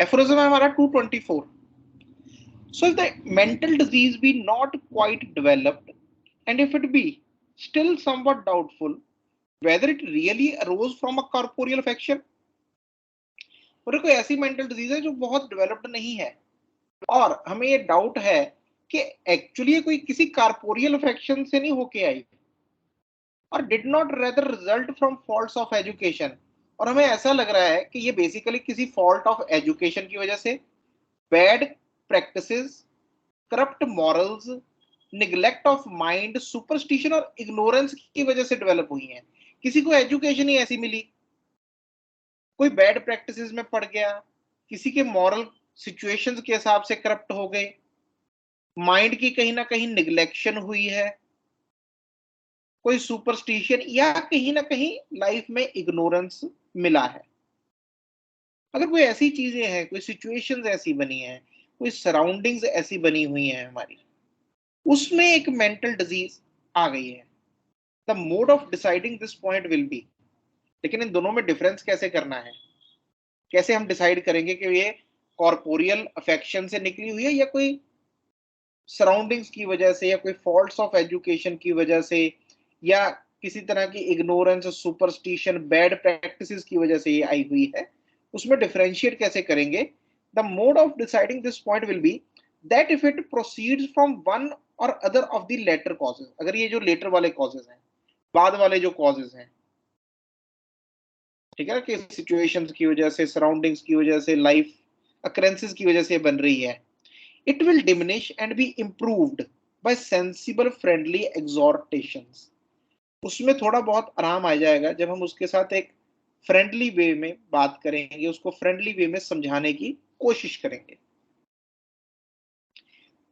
Aphorism है हमारा 224. So if the mental disease be not quite developed, and if it be still somewhat doubtful whether it really arose from a corporeal affection, और कोई ऐसी mental disease है जो बहुत developed नहीं है और हमें ये डाउट है कि एक्चुअली कोई किसी कार्पोरियल अफेक्शन से नहीं होके आई और did not rather result from faults of education, और हमें ऐसा लग रहा है कि ये बेसिकली किसी फॉल्ट ऑफ एजुकेशन की वजह से, bad practices, corrupt morals, neglect of mind, superstition और इग्नोरेंस की वजह से डेवलप हुई हैं. किसी को एजुकेशन ही ऐसी मिली, कोई बैड प्रैक्टिसेस में पड़ गया, किसी के मॉरल सिचुएशंस के हिसाब से करप्ट हो गए, माइंड की कहीं ना कहीं निग्लेक्शन हुई है, कोई सुपरस्टिशन, या कहीं ना कहीं लाइफ में इग्नोरेंस मिला है. अगर कोई ऐसी चीजें हैं, कोई सिचुएशंस ऐसी बनी है, कोई सराउंडिंग्स ऐसी बनी हुई हैं हमारी, उसमें एक मेंटल डिजीज आ गई है, the mode of deciding this point will B. लेकिन इन दोनों में डिफरेंस कैसे करना है, कैसे हम डिसाइड करेंगे कि ये कॉर्पोरियल अफेक्शन से निकली हुई है या कोई सराउंडिंग्स की वजह से या कोई फॉल्ट्स ऑफ एजुकेशन की वजह से या किसी तरह की इग्नोरेंस, सुपरस्टिशन, बैड प्रैक्टिसेस की वजह से ये आई हुई है, उसमें डिफरेंशिएट कैसे करेंगे. The mode of deciding this point will be that if it proceeds from one or other of the latter causes. अगर ये जो लेटर वाले कॉजेज हैं, बाद वाले जो कॉजेज हैं, ठीक है ना, कि सिचुएशंस की वजह से, सराउंडिंग्स की वजह से, लाइफ अकरेंसेस की वजह से बन रही है, it will diminish and be improved by sensible friendly exhortations. उसमें थोड़ा बहुत आराम आ जाएगा जब हम उसके साथ एक फ्रेंडली वे में बात करेंगे, उसको फ्रेंडली वे में समझाने की कोशिश करेंगे.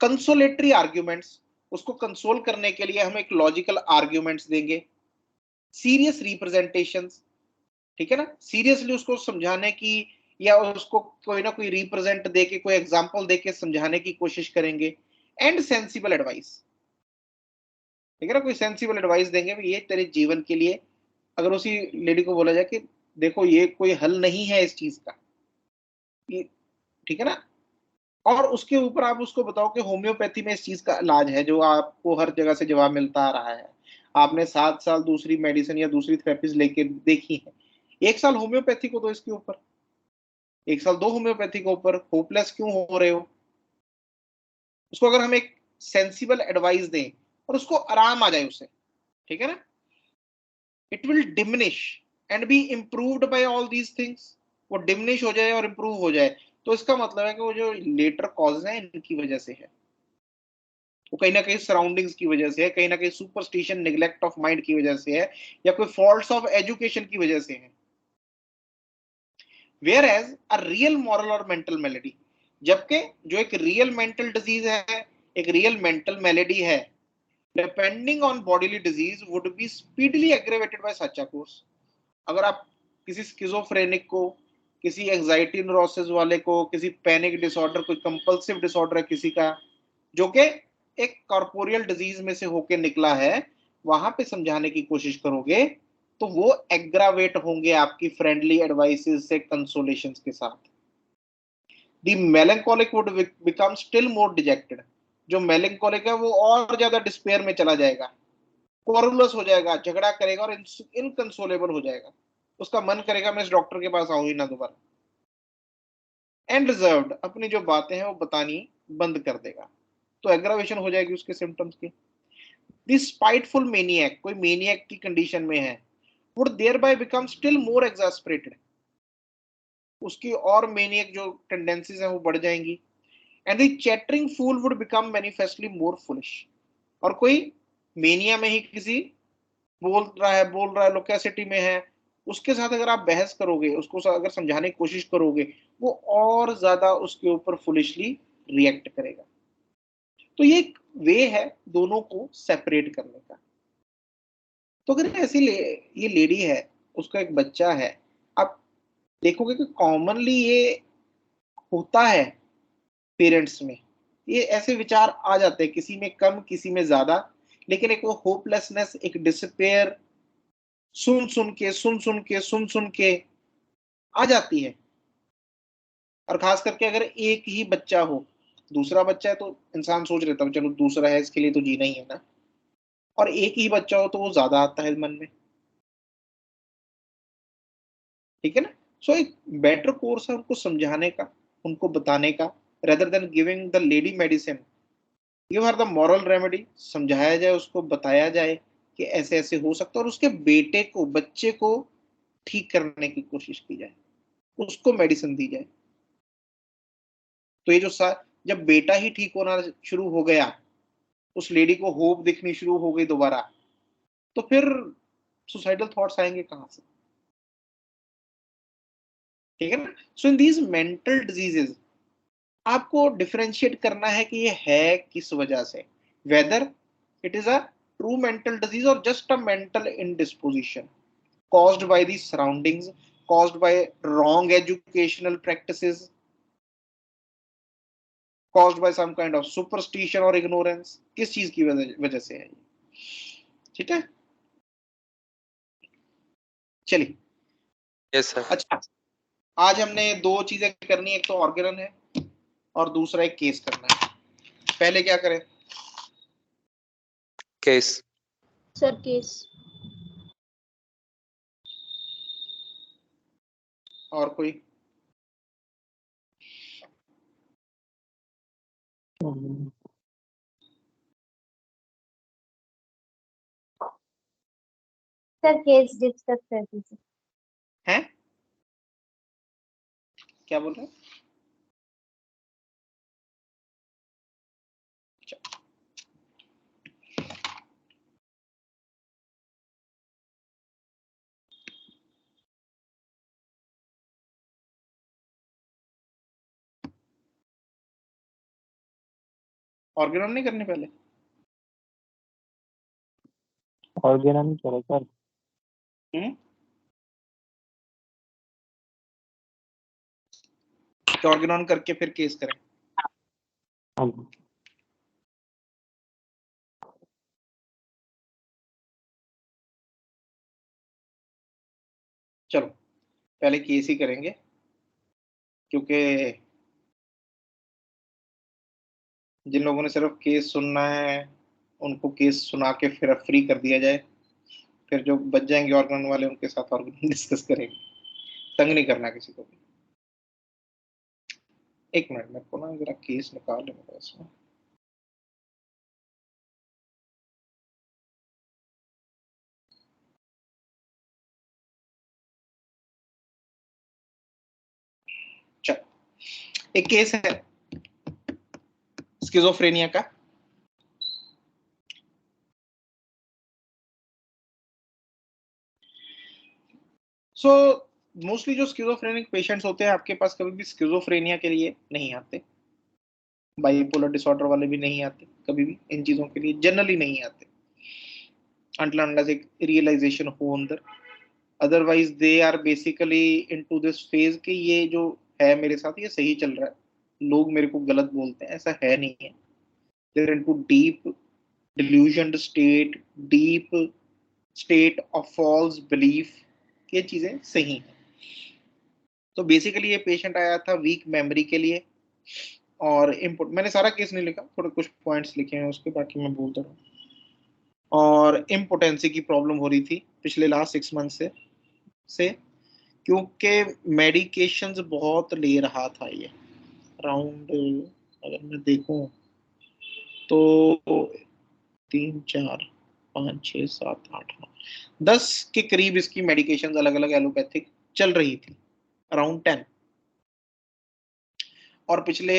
कंसोलेटरी आर्ग्यूमेंट्स, उसको कंसोल करने के लिए हम एक लॉजिकल आर्ग्यूमेंट्स देंगे. सीरियस रिप्रेजेंटेशंस, ठीक है ना, सीरियसली उसको समझाने की या उसको कोई ना कोई रिप्रेजेंट देके, कोई एग्जांपल देके समझाने की कोशिश करेंगे. एंड सेंसिबल एडवाइस, ठीक है ना, कोई सेंसिबल एडवाइस देंगे ये तेरे जीवन के लिए. अगर उसी लेडी को बोला जाए कि देखो ये कोई हल नहीं है इस चीज का, ये, ठीक है ना, और उसके ऊपर आप उसको बताओ कि होम्योपैथी में इस चीज का इलाज है जो आपको हर जगह से जवाब मिलता आ रहा है. आपने 7 साल दूसरी मेडिसिन या दूसरी थेरेपीज लेके देखी है, 1 साल होम्योपैथी को दो इसके ऊपर, 1 साल दो होम्योपैथी के ऊपर, होपलेस क्यों हो रहे हो. उसको अगर हम एक सेंसिबल एडवाइस दें और उसको आराम आ जाए उससे, ठीक है ना, it will diminish and be improved by all these things. वो डिमिनिश हो जाए और इम्प्रूव हो जाए, तो इसका मतलब है कि वो जो लेटर कॉज है इनकी वजह से है, वो कहीं ना कहीं सराउंडिंग्स की वजह से है, कहीं ना कहीं सुपरस्टिशन, निग्लेक्ट ऑफ माइंड की वजह से है, या कोई फॉल्ट्स ऑफ एजुकेशन की वजह से है. Whereas a real moral और मेंटल मेलेडी, जबकि जो एक रियल मेंटल डिजीज है, एक रियल मेंटल मेलेडी है, depending on bodily disease would be speedily aggravated by such a course. अगर आप किसी स्किजोफ्रेनिक को, किसी एंजाइटी न्यूरोसिस वाले को, किसी पैनिक डिसऑर्डर, कोई कंपल्सिव डिसऑर्डर है किसी का, जो कि एक कॉर्पोरियल डिजीज में से होके निकला है, वहां पे समझाने की कोशिश करोगे तो वो एग्रावेट होंगे आपकी फ्रेंडली एडवाइसेस से, कंसोलेशंस के साथ. The melancholic would become still more dejected. जो मेलंकोलिक है वो और ज्यादा डिस्पेयर में चला जाएगा, कोरुलस हो जाएगा, झगड़ा करेगा और इनकंसोलेबल हो जाएगा. उसका मन करेगा मैं इस डॉक्टर के पास आऊं ही ना दोबारा. एंड रिजर्व्ड, अपनी जो बातें हैं वो बतानी बंद कर देगा, तो एग्रावेशन हो जाएगी उसके सिम्टम्स की. दिस स्पाइटफुल मेनियक, कोई मेनियक की कंडीशन में है, would thereby become still more exasperated. उसकी और मेनियक जो टेंडेंसीज हैं वो बढ़ जाएंगी. And the chattering fool would become manifestly more foolish. और कोई मेनिया में ही किसी बोल रहा है लोकेसिटी में है, उसके साथ अगर आप बहस करोगे, उसको अगर समझाने की कोशिश करोगे, वो और ज्यादा उसके ऊपर फुलिशली रिएक्ट करेगा. तो ये एक वे है दोनों को सेपरेट करने का. तो अगर ऐसी ये लेडी है, उसका एक बच्चा है, आप देखोगे कि कॉमनली ये होता है पेरेंट्स में, ये ऐसे विचार आ जाते हैं, किसी में कम किसी में ज्यादा, लेकिन एक वो होपलेसनेस, एक डिस्पेयर सुन सुन के आ जाती है. और खास करके अगर एक ही बच्चा हो, दूसरा बच्चा है तो इंसान सोच लेता है चलो दूसरा है इसके लिए तो जीना ही है ना, और एक ही बच्चा हो तो वो ज्यादा आता है मन में, ठीक है ना। सो एक बेटर कोर्स है उनको समझाने का, उनको बताने का, rather than giving the lady medicine, give her the moral remedy, समझाया जाए उसको, बताया जाए कि ऐसे ऐसे हो सकता है, और उसके बेटे को, बच्चे को ठीक करने की कोशिश की जाए, उसको मेडिसिन दी जाए। तो ये जो जब बेटा ही ठीक होना शुरू हो गया, उस लेडी को होप दिखनी शुरू हो गई दोबारा, तो फिर सुसाइडल थॉट्स आएंगे कहां से, ठीक है ना। So in these mental diseases आपको डिफरेंशिएट करना है कि ये है किस वजह से, whether it is a true mental disease or just a mental indisposition caused by the surroundings, caused by wrong educational practices, caused by some kind of superstition or ignorance, किस चीज की वजह से है, ठीक है। चलिए, यस सर। अच्छा, आज हमने दो चीजें करनी है, एक तो ऑर्गेनन है और दूसरा एक केस करना है। पहले क्या करें? केस। Sir case. और कोई? सर केस डिस्कस कर दीजिए। हैं? क्या बोल रहे हैं? ऑर्गेनन नहीं करने पहले? ऑर्गेनन करो सर। ऑर्गेनन करके फिर केस करें। हाँ, चलो पहले केस ही करेंगे, क्योंकि जिन लोगों ने सिर्फ केस सुनना है उनको केस सुना के फिर फ्री कर दिया जाए, फिर जो बच जाएंगे ऑर्गेनन वाले उनके साथ ऑर्गेनन डिस्कस करेंगे, तंग नहीं करना किसी को भी। एक मिनट, मेरे को ना जरा केस निकाल लेंगे इसमें। चलो, एक केस है स्किज़ोफ्रेनिया का। सो मोस्टली जो स्किज़ोफ्रेनिक पेशेंट्स होते हैं आपके पास कभी भी स्किज़ोफ्रेनिया के लिए नहीं आते, बाइपोलर डिसऑर्डर वाले भी नहीं आते, कभी भी इन चीजों के लिए जनरली नहीं आते until unless एक रियलाइजेशन हो अंदर। Otherwise they are basically into this phase कि ये जो है मेरे साथ ये सही चल रहा है, लोग मेरे को गलत बोलते हैं, ऐसा है नहीं है। They're into deep delusion state, deep state of false belief, ये चीजें सही हैं। तो बेसिकली ये पेशेंट आया था वीक मेमोरी के लिए, और इनपुट मैंने सारा केस नहीं लिखा, थोड़े कुछ पॉइंट्स लिखे हैं उसके, बाकी मैं बोलता रहूँ। और इम्पोटेंसी की प्रॉब्लम हो रही थी पिछले लास्ट 6 मंथ से क्योंकि मेडिकेशंस बहुत ले रहा था ये, अराउंड अगर मैं देखूं तो 3 4 5 6 7 8 9 10 के करीब इसकी मेडिकेशंस अलग अलग एलोपैथिक चल रही थी, अराउंड 10, और पिछले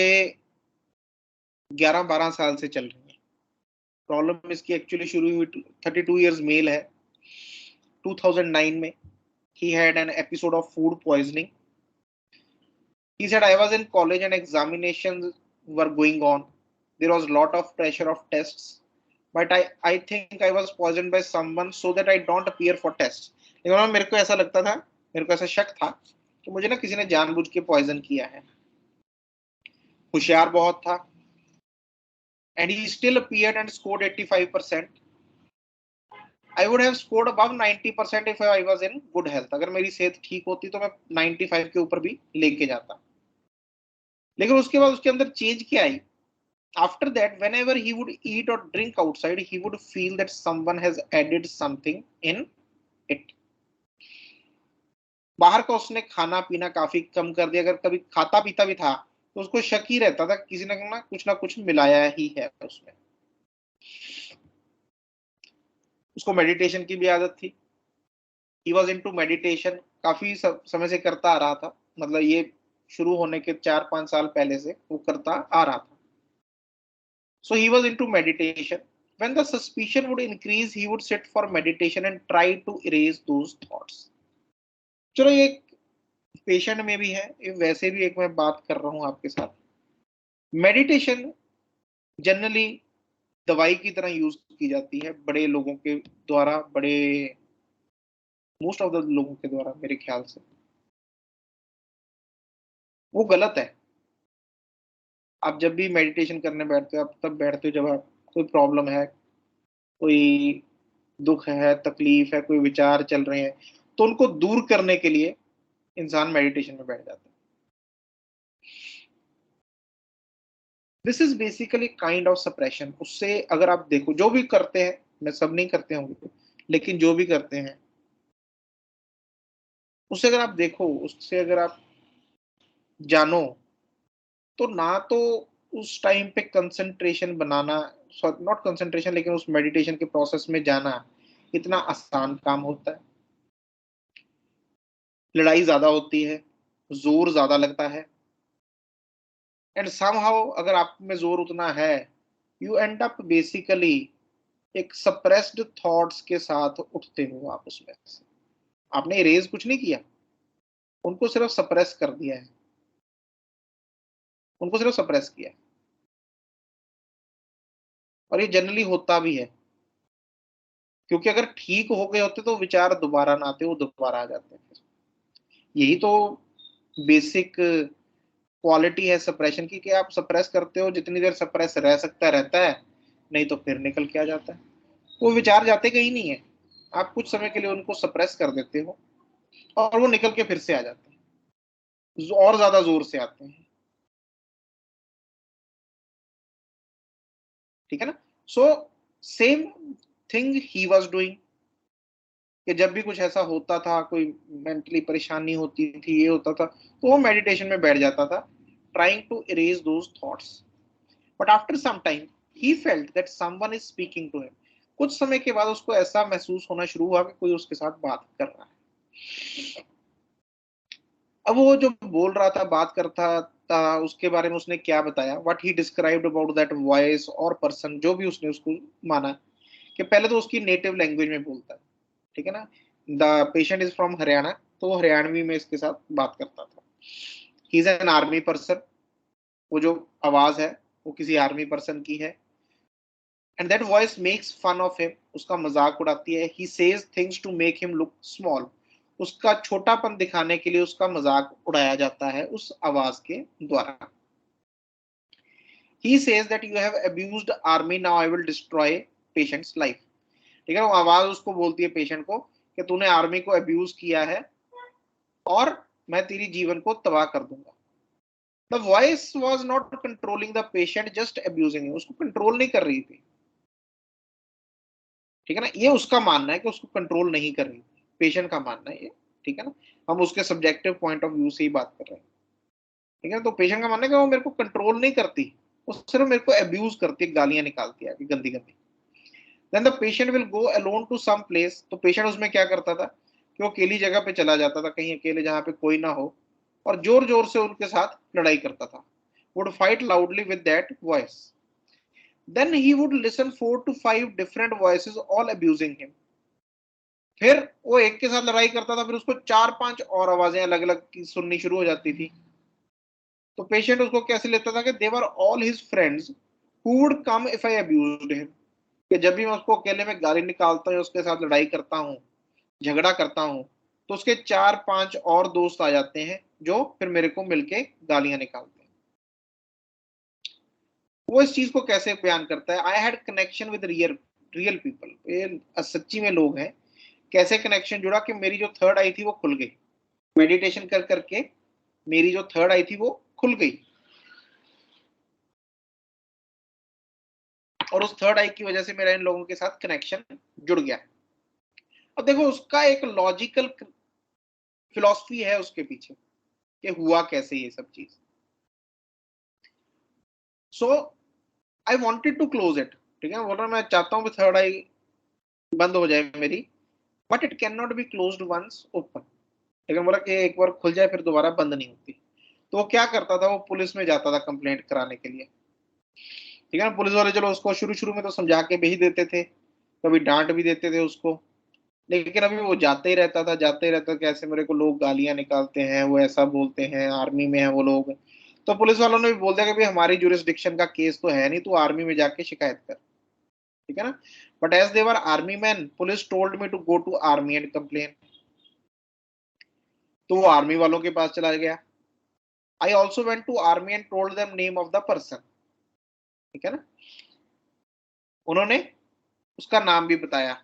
11-12 साल से चल रही है। प्रॉब्लम इसकी एक्चुअली शुरू हुई 32 इयर्स मेल है, 2009 में he had an episode of food poisoning. He said, I was in college and examinations were going on. There was a lot of pressure of tests. But I think I was poisoned by someone so that I don't appear for tests. लेकिन मेरे को ऐसा लगता था, मेरे को ऐसा शक था कि मुझे ना किसी ने जानबूझ के पॉइजन किया है। होशियार बहुत था, and he still appeared and scored 85%. I would have scored above 90% if I was in good health. अगर मेरी सेहत ठीक होती तो मैं 95 के ऊपर भी लेके जाता। लेकिन उसके बाद उसके अंदर चेंज क्या आई? After that, whenever he would eat or drink outside, he would feel that someone has added something in it. बाहर का उसने खाना पीना काफी कम कर दिया, अगर कभी खाता पीता भी था तो उसको शक ही रहता था किसी ने ना कुछ मिलाया ही है उसमें। उसको मेडिटेशन की भी आदत थी। ही वॉज इनटू मेडिटेशन, काफी समय से करता आ रहा था, मतलब ये शुरू होने के 4-5 साल पहले से वो करता आ रहा था। So he was into meditation. When the suspicion would increase, he would sit for meditation and try to erase those thoughts. चलो ये पेशेंट में भी है, वैसे भी एक मैं बात कर रहा हूं आपके साथ। मेडिटेशन जनरली दवाई की तरह यूज की जाती है बड़े लोगों के द्वारा, बड़े मोस्ट ऑफ द लोगों के द्वारा मेरे ख्याल से। वो गलत है। आप जब भी मेडिटेशन करने बैठते हो, आप तब बैठते हो जब आप कोई प्रॉब्लम है, कोई दुख है, तकलीफ है, कोई विचार चल रहे हैं, तो उनको दूर करने के लिए इंसान मेडिटेशन में बैठ जाता है। This is basically kind of suppression. उससे अगर आप देखो, जो भी करते हैं, मैं सब नहीं करते होंगे, लेकिन जो भी करते हैं उससे अगर आप देखो, उससे अगर आप जानो, तो ना तो उस टाइम पे कंसंट्रेशन बनाना, नॉट कंसंट्रेशन, लेकिन उस मेडिटेशन के प्रोसेस में जाना इतना आसान काम होता है। लड़ाई ज्यादा होती है, जोर ज्यादा लगता है, एंड समहाउ अगर आप में जोर उतना है, यू एंड अप बेसिकली एक सप्रेस्ड थॉट्स के साथ उठते हो आप उसमें से। आपने इरेज कुछ नहीं किया, उनको सिर्फ सप्रेस कर दिया है, उनको सिर्फ सप्रेस किया है। और ये जनरली होता भी है, क्योंकि अगर ठीक हो गए होते तो विचार दोबारा ना आते, वो दोबारा आ जाते हैं। यही तो बेसिक क्वालिटी है सप्रेशन की, कि आप सप्रेस करते हो, जितनी देर सप्रेस रह सकता रहता है, नहीं तो फिर निकल के आ जाता है। वो विचार जाते कहीं नहीं है, आप कुछ समय के लिए उनको सप्रेस कर देते हो और वो निकल के फिर से आ जाते हैं, और ज्यादा जोर से आते हैं। ठीक है ना? So same thing he was doing, कि जब भी कुछ ऐसा होता था, कोई मेंटली परेशानी होती थी, ये होता था, तो वो मेडिटेशन में बैठ जाता था, trying to erase those thoughts. But after some time he felt that someone is speaking to him. कुछ समय के बाद उसको ऐसा महसूस होना शुरू हुआ कि कोई उसके साथ बात कर रहा है। अब वो जो बोल रहा था, बात करता था, उसके बारे में उसने क्या बताया, what he described about that voice और पर्सन, जो भी उसने उसको माना, कि पहले तो उसकी नेटिव लैंग्वेज में बोलता है। ठीक है ना? The patient is from Haryana, तो वो हरियाणवी में इसके साथ बात करता था। He is an army person, वो जो आवाज है वो किसी आर्मी पर्सन की है। And that voice makes fun of him, उसका मजाक उड़ाती है। He says things to make him look small, उसका छोटापन दिखाने के लिए उसका मजाक उड़ाया जाता है उस आवाज के द्वारा। He says that you have abused army, now I will destroy patients life. ठीक है, वो आवाज उसको बोलती है पेशेंट को कि तूने आर्मी को अब्यूज किया है और मैं तेरी जीवन को तबाह कर दूंगा। The voice was not controlling the patient, just abusing, उसको कंट्रोल नहीं कर रही थी। ठीक है ना? ये उसका मानना है कि उसको कंट्रोल नहीं कर रही, पेशेंट का मानना है ये। ठीक है ना? हम उसके सब्जेक्टिव पॉइंट ऑफ व्यू से ही बात कर रहे हैं। ठीक है? तो पेशेंट का मानना है कि वो मेरे को कंट्रोल नहीं करती, वो सिर्फ मेरे को अब्यूज करती है, गालियां निकालती है गंदी गंदी। Then the patient will go alone to some place, तो पेशेंट उसमें क्या करता था कि वो अकेली जगह पे चला जाता था, कहीं अकेले जहां पे कोई ना हो, और जोर जोर से उनके साथ लड़ाई करता था। Would fight loudly with that voice. Then he would listen 4 to 5 different voices all abusing him. फिर वो एक के साथ लड़ाई करता था, फिर उसको 4-5 और आवाजें अलग अलग की सुननी शुरू हो जाती थी। तो पेशेंट उसको कैसे लेता था कि they were all his friends who would come if I abused him, कि जब भी मैं उसको अकेले में गाली निकालता हूँ, उसके साथ लड़ाई करता हूँ, झगड़ा करता हूँ, तो उसके 4-5 और दोस्त आ जाते हैं जो फिर मेरे को मिलके गालियां निकालते हैं। वो इस चीज को कैसे बयान करता है, I had connection with real real people, ये सच्ची में लोग हैं। कैसे कनेक्शन जुड़ा कि मेरी जो थर्ड आई थी वो खुल गई, मेडिटेशन कर करके मेरी जो थर्ड आई थी वो खुल गई। और उस थर्ड आई की वजह से मेरा इन लोगों के साथ कनेक्शन जुड़ गया। अब देखो उसका एक लॉजिकल फिलॉसफी है उसके पीछे कि हुआ कैसे ये सब चीज। So I wanted to close it, ठीक है, बोल रहा मैं चाहता हूँ कि थर्ड आई बंद हो जाए मेरी, but it can not be closed ones open. लेकिन बोला कि एक बार खुल जाए फिर दोबारा बंद नहीं होती। तो वो क्या करता था, वो पुलिस में जाता था कंप्लेंट कराने के लिए, ठीक है ना। पुलिस वाले चलो उसको शुरू शुरू में तो समझा के भेज देते थे, कभी डांट भी देते थे उसको, लेकिन अभी वो जाते ही रहता था, जाते ही रहता था। कैसे मेरे को लोग गालियां निकालते हैं, वो ऐसा बोलते हैं, आर्मी में है वो लोग। तो पुलिस वालों ने भी बोल दिया कि भाई हमारी जुरिस्डिक्शन का केस तो है नहीं, तू आर्मी में जाके शिकायत कर, ठीक है ना। But as their army man, police told me to go to army and complain. तो वो आर्मी वालों के पास चला गया। I also went to army and told them name of the person, ठीक है ना। उन्होंने उसका नाम भी बताया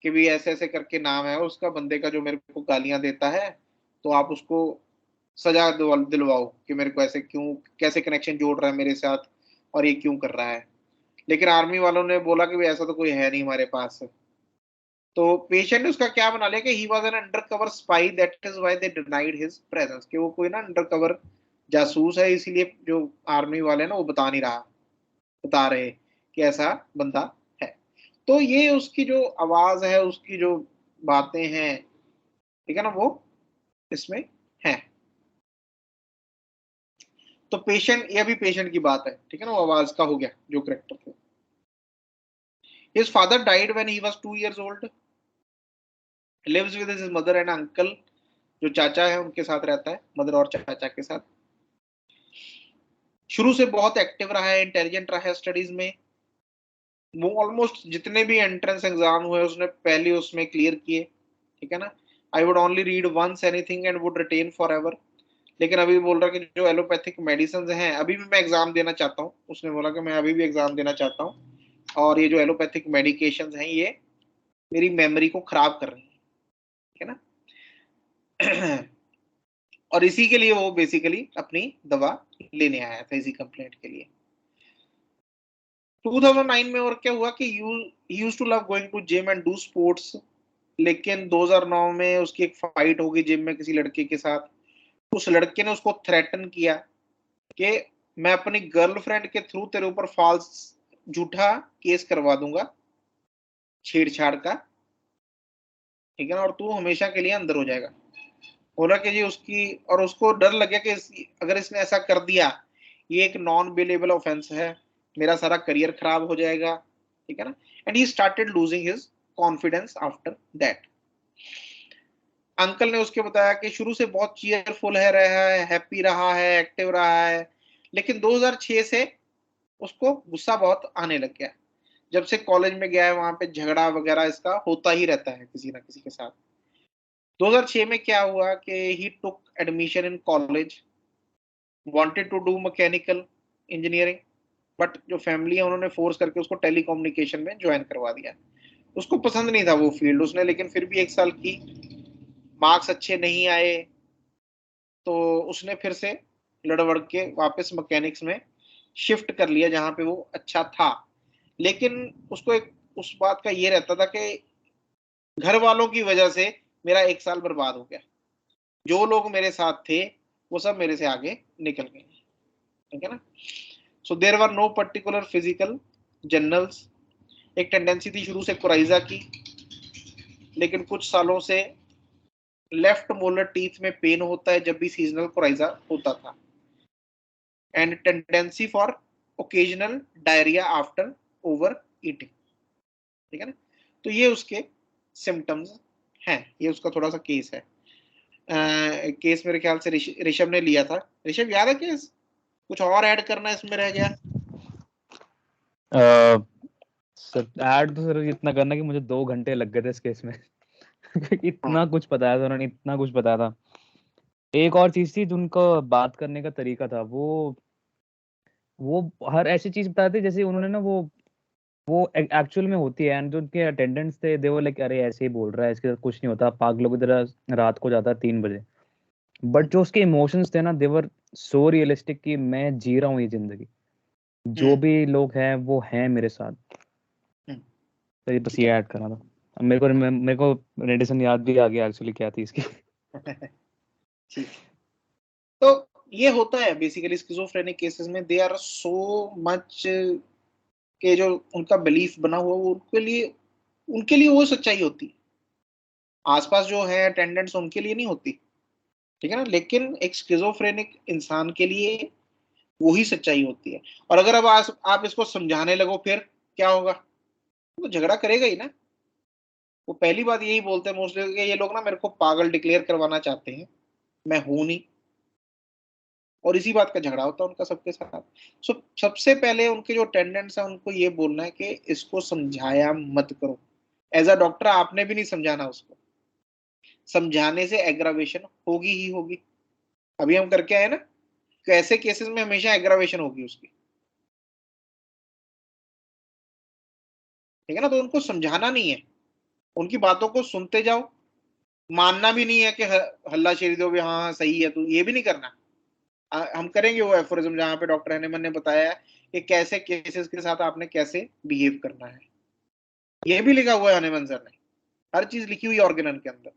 कि भी ऐसे ऐसे करके नाम है उसका, बंदे का जो मेरे को गालियां देता है, तो आप उसको सजा दिलवाओ कि मेरे को ऐसे क्यों, कैसे कनेक्शन जोड़ रहा है मेरे साथ और ये क्यों कर रहा है। लेकिन आर्मी वालों ने बोला कि भाई ऐसा तो कोई है नहीं हमारे पास। तो पेशेंट ने उसका क्या बना लिया कि he was an undercover spy, that is why they denied his presence, कि वो कोई ना अंडरकवर जासूस है, इसीलिए जो आर्मी वाले ना वो बता नहीं रहा, बता रहे कि ऐसा बंदा है। तो ये उसकी जो आवाज है, उसकी जो बातें हैं, ठीक है ना, वो इसमें है। तो पेशेंट, ये भी पेशेंट की बात है, ठीक है ना, वो आवाज का हो गया जो करेक्टर थे। His father died when he was 2 years old, lives with his mother and uncle, जो चाचा है उनके साथ रहता है, मदर और चाचा के साथ। शुरू से बहुत एक्टिव रहा है, इंटेलिजेंट रहा है स्टडीज में। वो ऑलमोस्ट जितने भी एंट्रेंस एग्जाम हुए उसने पहले उसमें क्लियर किए, ठीक है ना। I would only read once anything and would retain forever. लेकिन अभी बोल रहा कि जो एलोपैथिक मेडिसिन हैं अभी भी मैं एग्जाम देना चाहता हूँ, उसने बोला कि मैं अभी भी एग्जाम देना चाहता हूँ, और ये जो एलोपैथिक मेडिकेशंस हैं ये मेरी मेमोरी को खराब कर रही है, ठीक है ना। और इसी के लिए वो बेसिकली अपनी दवा लेने आया था, इसी कंप्लेंट के लिए। 2009 में और क्या हुआ कि use to love going to gym and do sports. लेकिन 2009 में उसकी एक फाइट हो गई जिम में किसी लड़के के साथ। उस लड़के ने उसको थ्रेटन किया कि मैं अपनी गर्लफ्रेंड के थ्रू तेरे ऊपर फॉल्स झूठा केस करवा दूंगा, छेड़छाड़ का, ठीक है ना, और तू हमेशा के लिए अंदर हो जाएगा। बोला कि जी उसकी, और उसको डर लग गया कि अगर इसने ऐसा कर दिया, ये एक नॉन बिलेबल ऑफेंस है, मेरा सारा करियर खराब हो जाएगा, ठीक है ना। And he started losing his confidence after that. Uncle ने उसके बताया कि शुरू से बहुत चीयरफुल है रहा है, हैप्पी रहा है, एक्टिव रहा है, लेकिन 2006 से उसको गुस्सा बहुत आने लग गया। जब से कॉलेज में गया है वहां पे झगड़ा वगैरह इसका होता ही रहता है किसी ना किसी के साथ। 2006 में क्या हुआ कि he took admission in college, wanted to do mechanical engineering, but जो फैमिली है उन्होंने फोर्स करके उसको टेलीकम्युनिकेशन में ज्वाइन करवा दिया। उसको पसंद नहीं था वो फील्ड उसने, लेकिन फिर भी 1 साल की, मार्क्स अच्छे नहीं आए, तो उसने फिर से लड़बड़ के वापस मैकेनिक्स में शिफ्ट कर लिया जहां पे वो अच्छा था। लेकिन उसको एक उस बात का ये रहता था कि घर वालों की वजह से मेरा 1 साल बर्बाद हो गया, जो लोग मेरे साथ थे वो सब मेरे से आगे निकल गए, ठीक है ना। So there were no particular physical journals. एक टेंडेंसी थी शुरू से कोराइजा की, लेकिन कुछ सालों से लेफ्ट मोलर टीथ में पेन होता है जब भी सीजनल कोराइजा होता था, and tendency for occasional diarrhoea after over eating, ठीक है ना। तो ये उसके सिम्टम्स हैं, ये उसका थोड़ा सा केस है। केस मेरे ख्याल से ऋषभ ने लिया था। ऋषभ याद है केस? कुछ और ऐड करना इसमें रह गया? सर ऐड तो सर इतना करना कि मुझे 2 घंटे लग गए थे इस केस में। इतना कुछ बताया था उन्होंने, इतना कुछ बताया था। एक और चीज थी, उनका बात करने का तरीका था, वो हर ऐसी चीज बताते थे जैसे उन्होंने ना वो एक्चुअल में होती है। एंड जो उनके अटेंडेंट्स थे दे वो लाइक अरे ऐसे ही बोल रहा है, इसके साथ कुछ नहीं होता, पागलों की तरह रात को जाता है 3 बजे। बट जो उसके इमोशंस थे ना, दे वर सो रियलिस्टिक कि मैं जी रहा हूँ ये जिंदगी। जो भी लोग हैं वो हैं मेरे साथ। तो ये बस ठीक ये है। ऐड करना था। अब मेरे को मेडिसिन याद भी आ गया एक्चुअली क्या थी इसकी। ठीक है। तो ये होता है बेसिकली स्किज़ोफ्रेनिक केसेस में, दे आर सो मच के जो उनका बिलीफ बना हुआ वो उनके लिए वो सच्चाई होती है, आसपास जो है अटेंडेंट्स उनके लिए नहीं होती, ठीक है ना। लेकिन एक स्किज़ोफ्रेनिक इंसान के लिए वही सच्चाई होती है। और अगर अब आप इसको समझाने लगो फिर क्या होगा, तो झगड़ा करेगा ही ना। वो पहली बात यही बोलते हैं मोस्टली कि ये लोग ना मेरे को पागल डिक्लेयर करवाना चाहते हैं, मैं हूं नहीं, और इसी बात का झगड़ा होता है उनका सबके साथ। सो सबसे पहले उनके जो अटेंडेंट्स हैं उनको ये बोलना है कि इसको समझाया मत करो। एज अ डॉक्टर आपने भी नहीं समझाना उसको, समझाने से एग्रावेशन होगी ही होगी। अभी हम करके आए ना, कैसे केसेस में हमेशा एग्रावेशन होगी उसकी, ठीक है ना। तो उनको समझाना नहीं है, उनकी बातों को सुनते जाओ, मानना भी नहीं है कि हल्लाशेरी दो भी हाँ हाँ सही है, तो ये भी नहीं करना। हम करेंगे वो एफोरिज्म जहां पे डॉक्टर हनीमन ने बताया है कि कैसे केसेस के साथ आपने कैसे बिहेव करना है, ये भी लिखा हुआ है हनीमन सर ने, हर चीज लिखी हुई ऑर्गेनन के अंदर।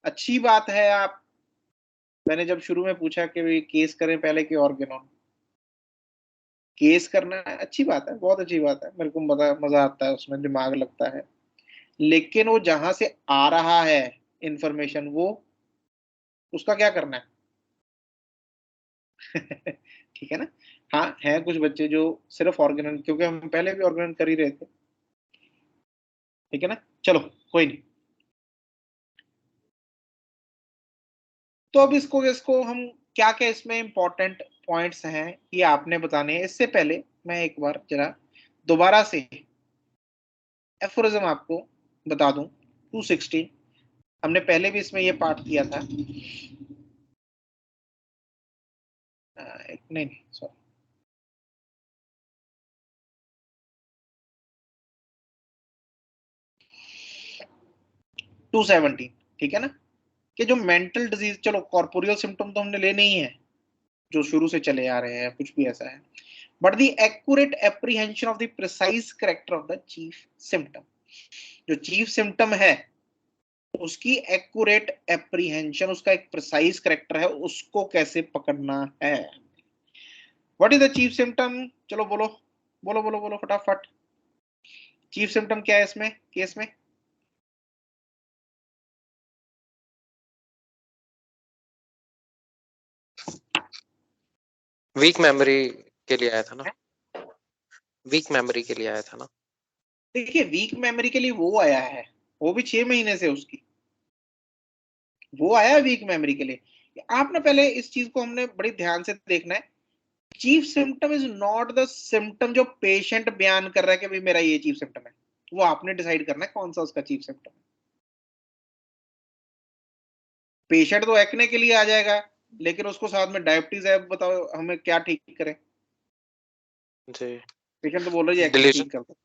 अच्छी बात है आप, मैंने जब शुरू में पूछा कि केस करें पहले कि ऑर्गेनॉन, केस करना है अच्छी बात है, बहुत अच्छी बात है, मेरे को मजा आता है उसमें, दिमाग लगता है। लेकिन वो जहां से आ रहा है इंफॉर्मेशन, वो उसका क्या करना है? ठीक है ना। हाँ है कुछ बच्चे जो सिर्फ ऑर्गेनन, क्योंकि हम पहले भी ऑर्गेनन कर ही रहे थे, ठीक है ना। चलो कोई नहीं। तो अब इसको इसको हम क्या क्या इसमें इंपॉर्टेंट पॉइंट्स हैं ये आपने बताने हैं। इससे पहले मैं एक बार जरा दोबारा से एफोरिज्म आपको बता दूं। 216 हमने पहले भी इसमें ये पार्ट किया था। नहीं नहीं सॉरी, 217, ठीक है ना। कि जो मेंटल डिजीज, चलो कॉर्पोरियल सिम्टम तो हमने लेने ही है जो शुरू से चले आ रहे हैं, कुछ भी ऐसा है, but the accurate apprehension of the precise character of the chief symptom, जो चीफ सिम्टम है उसकी एक्यूरेट एप्रीहेंशन, उसका एक प्रिसाइज करेक्टर है, उसको कैसे पकड़ना है। What is the chief symptom? चलो बोलो बोलो बोलो बोलो फटाफट, चीफ सिम्टम क्या है इसमें केस में? वीक मेमोरी के लिए आया था ना, वीक मेमोरी के लिए आया था ना। देखिए वीक मेमोरी के लिए वो आया है, वो भी 6 महीने से उसकी, वो आया है वीक मेमोरी के लिए। आप ना पहले इस चीज को हमने बड़ी ध्यान से देखना है। Chief symptom is not the symptom जो पेशेंट बयान कर रहा है कि भाई मेरा ये चीफ सिम्टम है, वो आपने डिसाइड करना है कौन सा उसका चीफ सिम्टम है। पेशेंट तो एक्ने के लिए आ जाएगा, लेकिन उसको साथ में डायबिटीज है, बताओ हमें क्या ठीक करें? जी, पेशेंट तो बोल रहा है एक्ने डिलीजन। ठीक कर दो,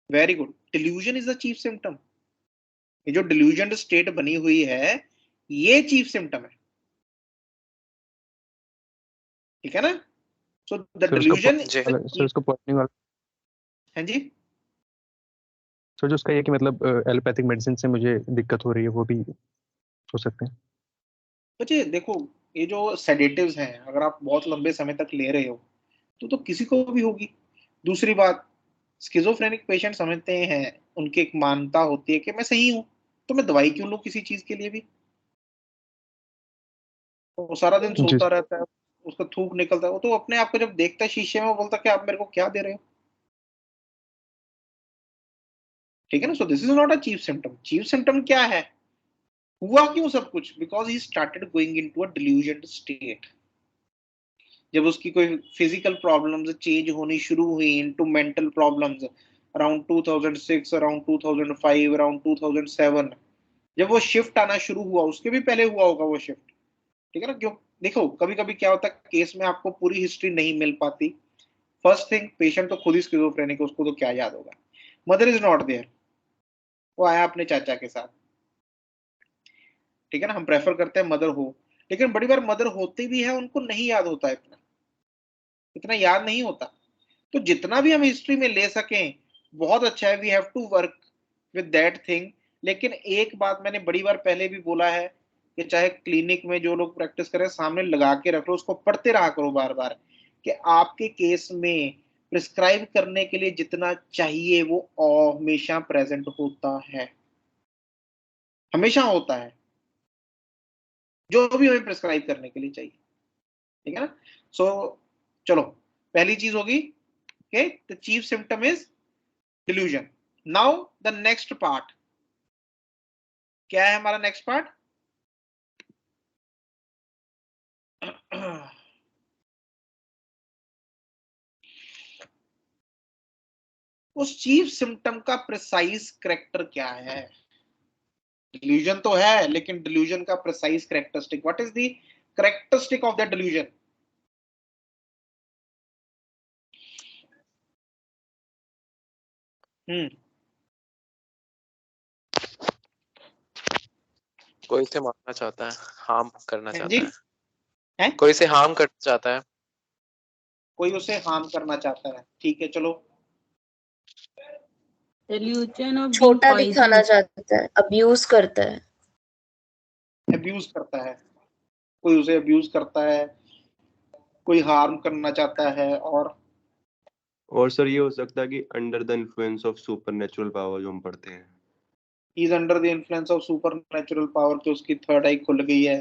very good. Delusion is the chief symptom, ये जो डिल्यूजन स्टेट बनी हुई है ये चीफ सिम्टम है, ठीक है ना। सो द सर उसका डिल्यूजन, जी, सर उसका पॉइंटिंग वाला, हाँ जी। सर जो उसका ये कि मतलब एलोपैथिक मेडिसिन से मुझे दिक्कत हो रही है, वो भी हो सकते हैं। बच्चे देखो, ये जो सेडेटिव्स हैं अगर आप बहुत लंबे समय तक ले रहे हो तो किसी को भी होगी। दूसरी बात, स्किज़ोफ्रेनिक पेशेंट समझते हैं, उनकी एक मान्यता होती है कि मैं सही हूं, तो मैं दवाई क्यों लूं किसी चीज के लिए भी। वो सारा दिन जी सोता रहता है, उसका थूक निकलता है, वो तो अपने आप को जब देखता है शीशे में वो बोलता है कि आप मेरे को क्या दे रहे हो, ठीक है ना। So this is not a chief symptom. Chief symptom क्या है, हुआ क्यों सब कुछ? Because he started going into a delusion state. जब उसकी कोई फिजिकल प्रॉब्लम्स चेंज होनी शुरू हुई into mental problems around 2006, around 2005, around 2007, जब वो शिफ्ट आना शुरू हुआ, उसके भी पहले हुआ होगा वो शिफ्ट, ठीक है ना। क्यों? देखो कभी कभी क्या होता है केस में आपको पूरी हिस्ट्री नहीं मिल पाती। फर्स्ट थिंग, पेशेंट तो खुद ही स्किज़ोफ्रेनिक है, उसको तो क्या याद होगा। मदर इज नॉट देयर, वो आया अपने चाचा के साथ, ठीक है ना। हम प्रेफर करते हैं मदर हो, लेकिन बड़ी बार मदर होती भी है उनको नहीं याद होता है इतना, इतना याद नहीं होता। तो जितना भी हम हिस्ट्री में ले सकें बहुत अच्छा है, we have to work with that thing. लेकिन एक बात मैंने बड़ी बार पहले भी बोला है कि चाहे क्लिनिक में जो लोग प्रैक्टिस करें सामने लगा के रख लो, उसको पढ़ते रहा करो बार बार कि आपके केस में प्रिस्क्राइब करने के लिए जितना चाहिए वो हमेशा प्रेजेंट होता है, हमेशा होता है, जो भी हमें प्रिस्क्राइब करने के लिए चाहिए। ठीक है ना? सो चलो, पहली चीज होगी कि the chief symptom is delusion. Now the next part क्या है? हमारा नेक्स्ट पार्ट उस चीफ सिम्टम का प्रिसाइज करेक्टर क्या है? डिल्यूजन तो है, लेकिन डिल्यूजन का precise characteristic, what is the characteristic of the delusion? कोई से मारना चाहता है, हार्म करना जी चाहता है, कोई से हार्म करना चाहता है। कोई उसे हार्म करना चाहता है। ठीक है, चलो। delusion of being छोटा दिखाना poisoned. चाहता है, अब्यूज करता है। अब्यूज करता है, कोई उसे अब्यूज करता है, कोई हार्म करना चाहता है। और सर ये हो सकता है कि under the influence of supernatural power जो हम पढ़ते हैं, he is under the influence of supernatural power, तो उसकी थर्ड आई खुल गई है।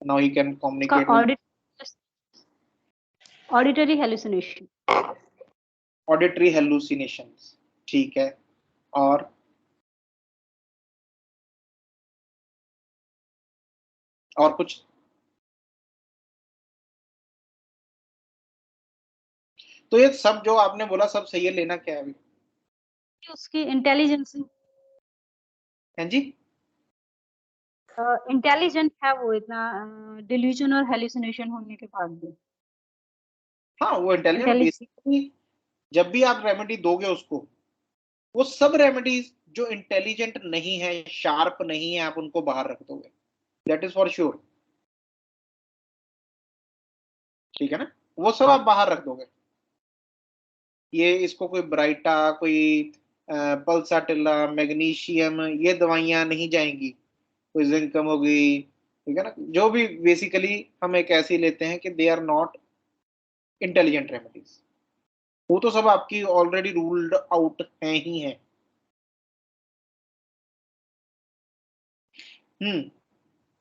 नाउ ही कैन उसका communicate. Auditory hallucination. Auditory hallucinations, ठीक है। और कुछ? तो ये सब जो आपने बोला सब सही है, लेना क्या है अभी? उसकी इंटेलिजेंस, हैं जी? इंटेलिजेंट है वो इतना डिल्यूजन और हेलुसिनेशन होने के बाद भी. हाँ, वो इंटेलिजेंट Intelligent. बेसिकली जब भी आप रेमेडी दोगे उसको, वो सब रेमेडीज जो इंटेलिजेंट नहीं है, शार्प नहीं है, आप उनको बाहर रख दोगे, दैट इज फॉर श्योर। ठीक है ना? वो सब आप बाहर रख दोगे। ये इसको कोई ब्राइटा, कोई पल्साटिला, मैग्नीशियम, ये दवाइयां नहीं जाएंगी। कोई जिंकम हो गई, ठीक है ना? जो भी बेसिकली हम एक ऐसी लेते हैं कि they are not intelligent remedies, वो तो सब आपकी ऑलरेडी रूल्ड आउट है ही है।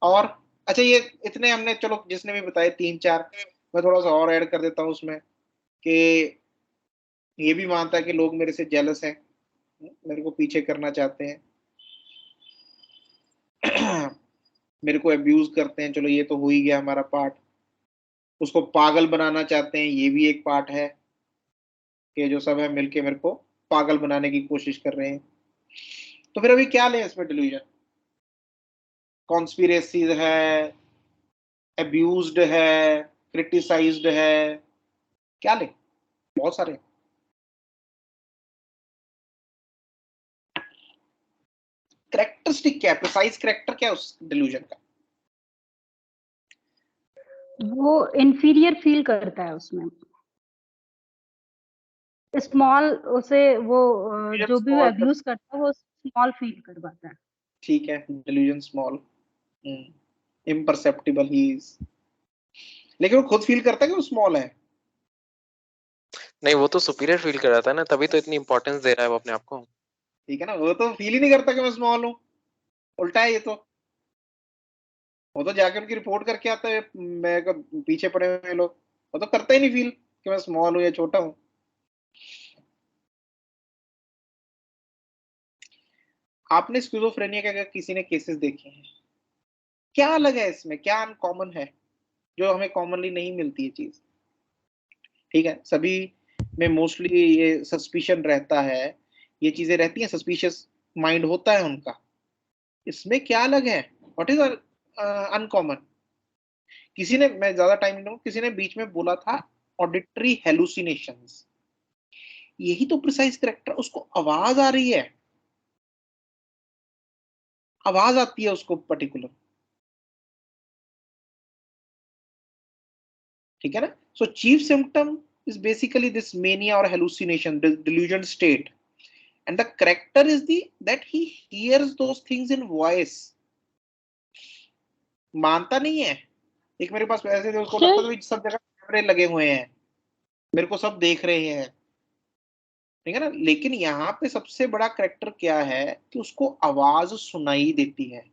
और अच्छा, ये इतने हमने, चलो जिसने भी बताए तीन चार, मैं थोड़ा सा और ऐड कर देता हूँ उसमें कि ये भी मानता है कि लोग मेरे से जेलस हैं, मेरे को पीछे करना चाहते हैं, मेरे को अब्यूज करते हैं। चलो ये तो हो ही गया हमारा पार्ट। उसको पागल बनाना चाहते हैं, ये भी एक पार्ट है कि जो सब है मिलके मेरे को पागल बनाने की कोशिश कर रहे हैं। तो फिर अभी क्या लें इसमें? डिल्यूजन, कॉन्स्पिरेसीज है, अब्यूज्ड है, क्रिटिसाइज्ड है, क्या लें? बहुत सारे। करेक्टरिस्टिक क्या है? प्रिसाइज करेक्टर क्या है उस डिल्यूजन का? वो इंफीरियर फील करता है उसमें, स्मॉल, उसे वो जो भी small अब्यूज करता है वो स्मॉल फील करवाता है. ठीक है, delusion small, imperceptible he is, लेकिन वो खुद फील करता है कि वो स्मॉल है। नहीं, वो तो सुपीरियर फील कर रहा था ना, तभी तो इतनी इंपॉर्टेंस दे रहा है वो अपने आप को। ठीक है ना? वो तो फील ही नहीं करता कि मैं स्मॉल हूँ, उल्टा है ये तो। वो तो जाके उनकी रिपोर्ट करके आता है, मैं पीछे पड़े हुए लोग, वो तो करता ही नहीं फील कि मैं स्मॉल हूँ या छोटा हूँ। आपने स्किज़ोफ्रेनिया के अगर किसी ने केसेस देखे हैं, क्या अलग है इसमें? क्या अनकॉमन है जो हमें कॉमनली नहीं मिलती है चीज? ठीक है, सभी में मोस्टली ये सस्पिशन रहता है, ये चीजें रहती हैं, सस्पिशियस माइंड होता है उनका। इसमें क्या अलग है? What is uncommon? किसी ने, मैं ज्यादा टाइम नहीं लूंगा, किसी ने बीच में बोला था ऑडिटरी हेलुसिनेशंस, यही तो प्रिसाइज करेक्टर, उसको आवाज आ रही है, आवाज आती है उसको पर्टिकुलर। ठीक है ना. सो chief symptom is basically this mania or hallucination, the delusion state, and the character is that he hears those things in voice. मानता नहीं है. एक मेरे पास ऐसे थे, उसको लगता था सब जगह कैमरे लगे हुए हैं, मेरे को सब देख रहे हैं, ठीक है ना. लेकिन यहाँ पे सबसे बड़ा करैक्टर क्या है कि उसको आवाज सुनाई देती है,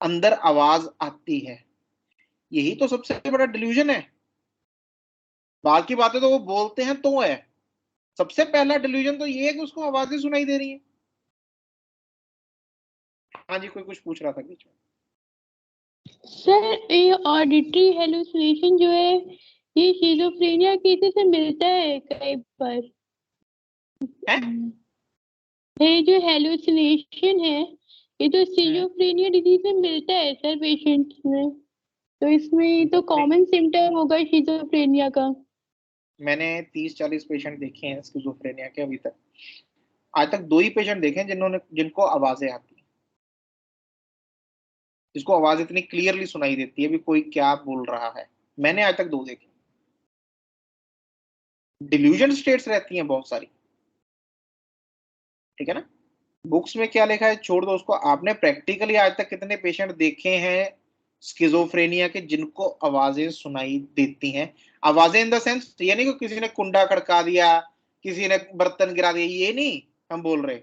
अंदर आवाज आती है. यही तो सबसे बड़ा डिल्यूजन है. बाकी बातें तो वो बोलते हैं तो है, सबसे पहला डिल्यूजन तो ये है कि उसको आवाजें सुनाई दे रही है. हाँ जी, कोई कुछ पूछ रहा था बीच में. सर ये ऑडिटरी हेलुसिनेशन जो है ये शिज़ोफ्रेनिया किसी से मिलता है कई बार. ये जो हेलुसिनेशन है ये तो शिज़ोफ्रेनिया डिजीज में मिलता है सर पेशेंट्स में, तो इसमें तो कॉमन सिम्टम होगा शिज़ोफ्रेनिया का. मैंने 30-40 पेशेंट देखे हैं स्किज़ोफ्रेनिया के. अभी तक आज तक 2 ही पेशेंट देखे हैं जिनको आवाजें आती हैं, जिसको आवाज इतनी क्लियरली सुनाई देती है भी कोई क्या बोल रहा है. मैंने आज तक 2 देखे. डिल्यूजन स्टेट्स रहती हैं बहुत सारी, ठीक है ना. बुक्स में क्या लिखा है छोड़ दो उसको. आपने प्रैक्टिकली आज तक कितने पेशेंट देखे हैं स्किज़ोफ्रेनिया के जिनको आवाजें सुनाई देती हैं? आवाजें इन द सेंस ये नहीं कि किसी ने कुंडा खड़का दिया, किसी ने बर्तन गिरा दिया, ये नहीं हम बोल रहे.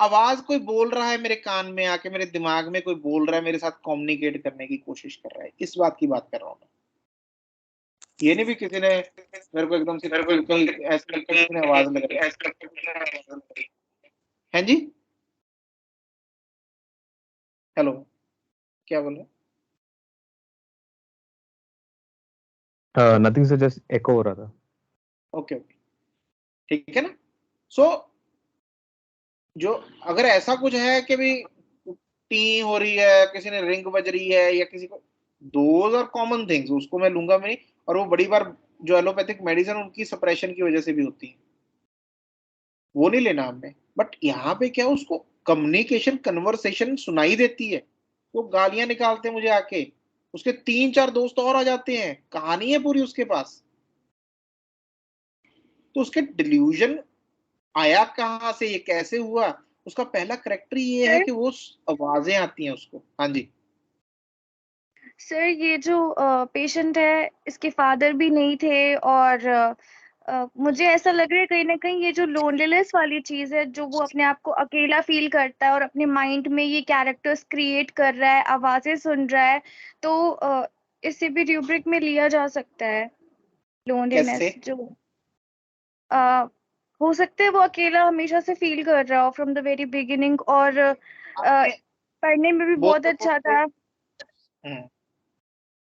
आवाज कोई बोल रहा है मेरे कान में आके, मेरे दिमाग में कोई बोल रहा है, मेरे साथ कम्युनिकेट करने की कोशिश कर रहा है. इस बात की बात कर रहा हूं मैं. ये नहीं भी किसी ने मेरे को एकदम से ऐसे किसी ने आवाज लगाई. हैं जी, हेलो, क्या बोल रहे? नथिंग से जस्ट एको हो रहा था. ओके ओके, ठीक है ना. सो जो अगर ऐसा कुछ है कि भी टी हो रही है, किसी ने रिंग बज रही है, या किसी को, दोज आर कॉमन थिंग्स, उसको मैं लूंगा मैं नहीं. और वो बड़ी बार जो एलोपैथिक मेडिसिन उनकी सप्रेशन की वजह से भी होती है, वो नहीं लेना हमने. बट यहाँ पे क्या, उसको कम्युनिकेशन कन्वर्सेशन सुनाई देती है, वो गालियां निकालते हैं मुझे आके, उसके 3-4 दोस्त और आ जाते हैं, कहानी है पूरी उसके पास. तो उसके डिल्यूजन आया कहाँ से, ये कैसे हुआ? उसका पहला करैक्टर ये है कि वो आवाजें आती हैं उसको. हाँ जी सर ये जो पेशेंट है इसके फादर भी नहीं थे, और मुझे ऐसा लग रहा है कहीं ना कहीं ये जो लोनलीनेस वाली चीज है, जो वो अपने आप को अकेला फील करता है और अपने माइंड में ये कैरेक्टर्स क्रिएट कर रहा है, आवाजें सुन रहा है, तो इसे भी रूब्रिक में लिया जा सकता है. लोनलीनेस जो हो सकता है वो अकेला हमेशा से फील कर रहा हो फ्रॉम द वेरी बिगिनिंग, और पढ़ने में भी बहुत अच्छा था.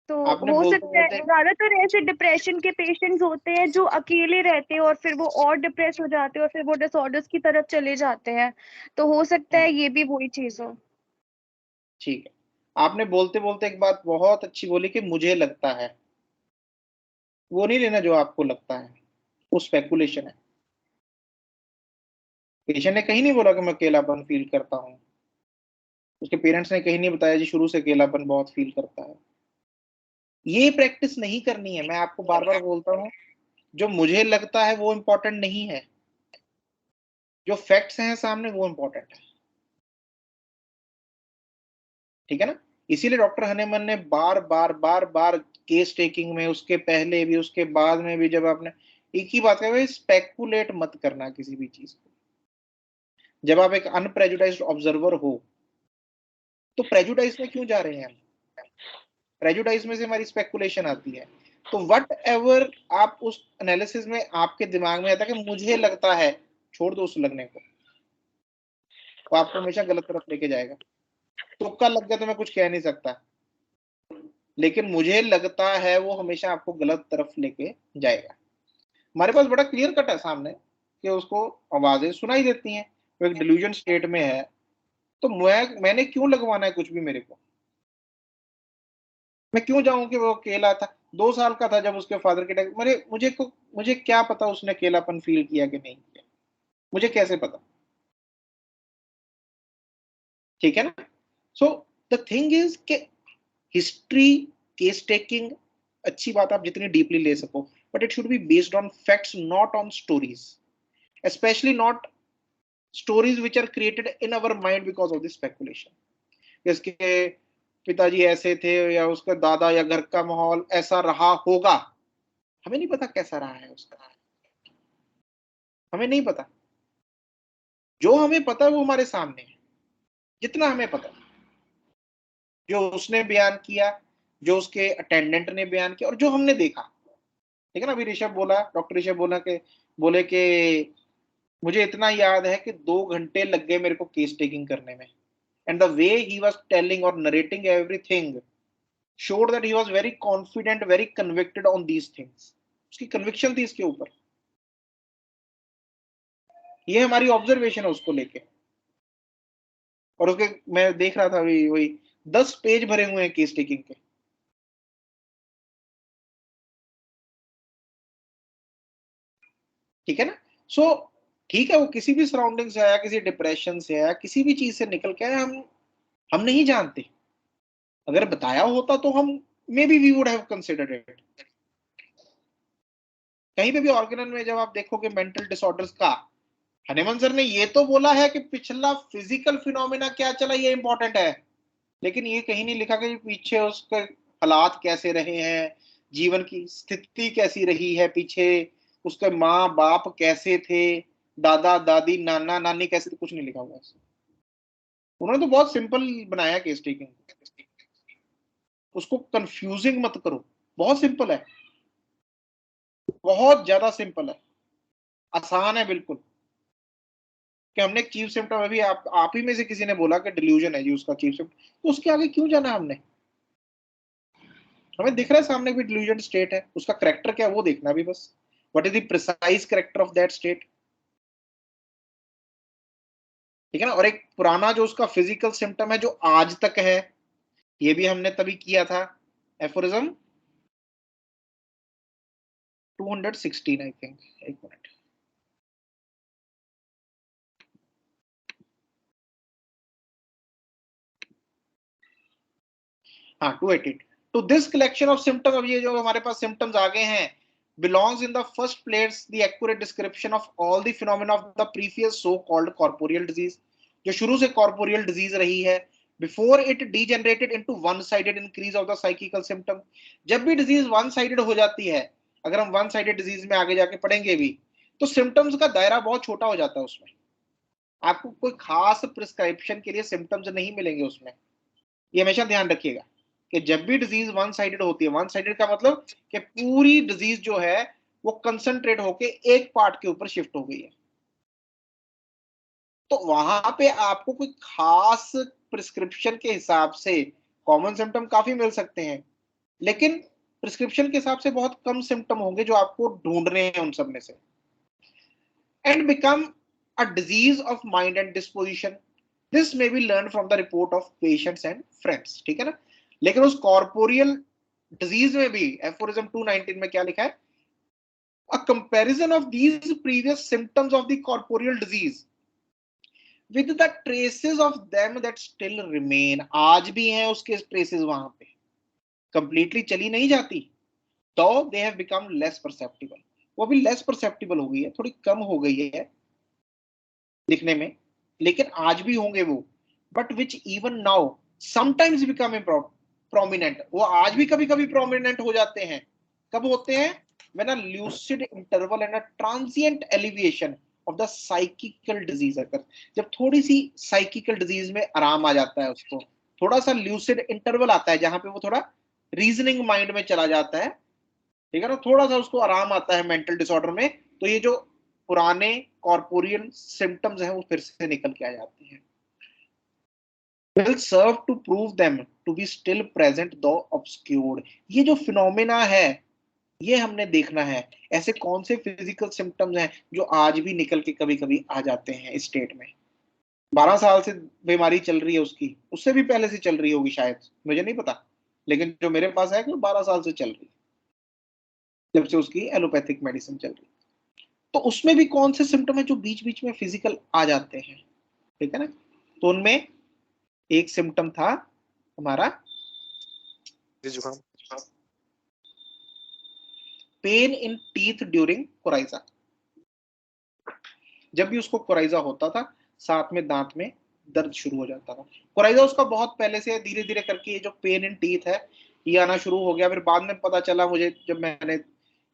तो हो सकता है ज्यादातर ऐसे डिप्रेशन के पेशेंट्स होते हैं जो अकेले रहते हैं और फिर वो और डिप्रेस हो जाते हैं और फिर वो डिसऑर्डर्स की तरफ चले जाते हैं. तो हो सकता है ये भी वही चीज हो. ठीक है. आपने बोलते बोलते एक बात बहुत अच्छी बोली कि मुझे लगता है. वो नहीं लेना जो आपको लगता है, वो स्पेकुलेशन है. पेशेंट ने कहीं नहीं बोला कि मैं अकेलापन फील करता हूँ, उसके पेरेंट्स ने कहीं नहीं बताया जी शुरू से अकेलापन बहुत फील करता है. ये प्रैक्टिस नहीं करनी है. मैं आपको बार बार बोलता हूँ, जो मुझे लगता है वो इम्पोर्टेंट नहीं है, जो फैक्ट्स हैं सामने वो इम्पोर्टेंट है. ठीक है ना. इसीलिए डॉक्टर हनीमन ने बार बार बार बार केस टेकिंग में, उसके पहले भी उसके बाद में भी, जब आपने एक ही बात कही, स्पेकुलेट मत करना किसी भी चीज को. जब आप एक अनप्रेजुडाइज्ड ऑब्जर्वर हो तो प्रेजुडाइज में क्यों जा रहे हैं हम? प्रेजुडाइज में से हमारी स्पेकुलेशन आती है. तो वट एवर आप उस एनालिसिस में आपके दिमाग में आता है कि मुझे लगता है, छोड़ दो उस लगने को, वो आपको हमेशा गलत तरफ लेके जाएगा. तुक्का लग गया तो मैं कुछ कह नहीं सकता, लेकिन मुझे लगता है वो हमेशा आपको गलत तरफ लेके जाएगा. हमारे पास बड़ा क्लियर कट है सामने कि उसको आवाजें सुनाई देती हैं, वो एक डिल्यूजन स्टेट में है. तो मैंने क्यों लगवाना है कुछ भी? मेरे को, मैं क्यों जाऊं कि वो अकेला था, 2 साल का था जब उसके फादर की डेथ. मुझे क्या पता उसने अकेलापन फील किया कि नहीं किया, मुझे कैसे पता? ठीक है ना. सो द थिंग इज कि हिस्ट्री, केस टेकिंग, अच्छी बात, आप जितनी डीपली ले सको, but it should be based on facts, not on stories, especially not stories which are created in our mind because of this speculation. इसके पिताजी ऐसे थे, या उसका दादा या घर का माहौल ऐसा रहा होगा, हमें नहीं पता कैसा रहा है उसका, हमें नहीं पता। जो हमें पता है वो हमारे सामने है, जितना हमें पता, जो उसने बयान किया, जो उसके अटेंडेंट ने बयान किया, और जो हमने देखा। ठीक है ना, अभी ऋषभ बोला, डॉक्टर ऋषभ बोले कि मुझे इतना याद है कि 2 घंटे लग गए मेरे को केस टेकिंग करने में, and the way he was telling or narrating everything showed that he was very confident, very convicted on these things. उसकी कन्विक्शन थी इसके ऊपर। ये हमारी ऑब्जर्वेशन है उसको लेके। और उसके मैं देख रहा था वही 10 पेज भरे हुए हैं केस टेकिंग के। ठीक है ना। सो ठीक है, वो किसी भी सराउंडिंग से आया, किसी डिप्रेशन से आया, किसी भी चीज से निकल के आया, हम नहीं जानते। अगर बताया होता तो हम maybe we would have considered it. कहीं पे भी ऑर्गेनल में जब आप देखोगे मेंटल डिसऑर्डर्स का, हनीमन सर ने ये तो बोला है कि पिछला फिजिकल फिनोमेना क्या चला ये इंपॉर्टेंट है, लेकिन ये कहीं नहीं लिखा कि पीछे उसके हालात कैसे रहे हैं, जीवन की स्थिति कैसी रही है, पीछे उसके माँ बाप कैसे थे, दादा दादी नाना नानी कैसे थे, कुछ नहीं लिखा हुआ। उन्होंने तो बहुत सिंपल बनाया केस टेकिंग, उसको कंफ्यूजिंग मत करो, बहुत सिंपल है, बहुत ज्यादा सिंपल है, आसान है बिल्कुल। कि हमने एक चीफ सिम्टम, अभी आप ही में से किसी ने बोला कि डिल्यूजन है जी उसका चीफ सिम्टम, तो उसके आगे क्यों जाना हमने? हमें दिख रहा है सामने भी डिल्यूजन स्टेट है, उसका करेक्टर क्या है वो देखना भी बस। What is the precise character of that state? ठीक है ना। और एक पुराना जो उसका फिजिकल सिम्टम है जो आज तक है, ये भी हमने तभी किया था, एफोरिज्म 216 आई थिंक, एक मिनट, हाँ 288। तो दिस कलेक्शन ऑफ सिम्टम, अब ये जो हमारे पास सिम्टम्स आ गए हैं, belongs in the first place the accurate description of all the phenomena of the previous so called corporeal disease, जो शुरू से corporeal disease रही है, before it degenerated into one sided increase of the psychical symptom। जब भी disease one sided हो जाती है, अगर हम one sided disease में आगे जाके पढ़ेंगे भी, तो symptoms का दायरा बहुत छोटा हो जाता है उसमें, आपको कोई खास प्रिस्क्रिप्शन के लिए सिम्टम्स नहीं मिलेंगे उसमें। ये हमेशा ध्यान रखिएगा कि जब भी डिजीज वन साइडेड होती है, वन साइडेड का मतलब कि पूरी डिजीज जो है वो कंसंट्रेट होके एक पार्ट के ऊपर शिफ्ट हो गई है, तो वहां पे आपको कोई खास प्रिस्क्रिप्शन के हिसाब से कॉमन सिम्टम काफी मिल सकते हैं, लेकिन प्रिस्क्रिप्शन के हिसाब से बहुत कम सिम्टम होंगे जो आपको ढूंढने हैं उन सब में से। And become a disease of mind and disposition, this may be learn from the report of patients and friends. ठीक है ना। लेकिन उस कॉर्पोरियल डिजीज में भी एफोरिज्म 219 में क्या लिखा है? A comparison of these previous symptoms of the corporeal disease with the traces of them that still remain, आज भी हैं उसके ट्रेसेस वहां पे, कंप्लीटली चली नहीं जाती, तो they have become less perceptible, वो भी लेस परसेप्टिबल हो गई है, थोड़ी कम हो गई है दिखने में, लेकिन आज भी होंगे वो, but which even now sometimes become prominent, वो आज भी कभी कभी प्रोमिनेंट हो जाते हैं। कब होते हैं? when a lucid interval and a transient alleviation of the psychical disease occurs, जब थोड़ी सी साइकिकल डिजीज में आराम आ जाता है उसको, थोड़ा सा ल्यूसिड इंटरवल आता है जहां पे वो थोड़ा रीजनिंग माइंड में चला जाता है, ठीक है ना, थोड़ा सा उसको आराम आता है मेंटल डिसऑर्डर में, तो ये जो पुराने कॉर्पोरियल सिम्टम्स हैं वो फिर से निकल के आ जाते हैं। will serve to prove them to be still present though obscured। ये जो फिनोमेना है ये हमने देखना है, ऐसे कौन से फिजिकल सिम्टम्स हैं जो आज भी निकल के कभी कभी आ जाते हैं इस स्टेट में। 12 साल से बीमारी चल रही है उसकी, उससे भी पहले से चल रही होगी शायद, मुझे नहीं पता, लेकिन जो मेरे पास है कि 12 साल से चल रही है, जब से उसकी एलोपैथिक मेडिसिन चल रही है। तो उसमें भी कौन से सिम्टम है जो बीच बीच में फिजिकल आ जाते हैं, ठीक है ना। तो उनमें एक सिम्टम था हमारा जुकाम, pain in teeth during coryza. जब भी उसको कोराइजा होता था साथ में दांत में दर्द शुरू हो जाता था। कोराइजा उसका बहुत पहले से, धीरे धीरे करके ये जो पेन इन टीथ है ये आना शुरू हो गया। फिर बाद में पता चला मुझे, जब मैंने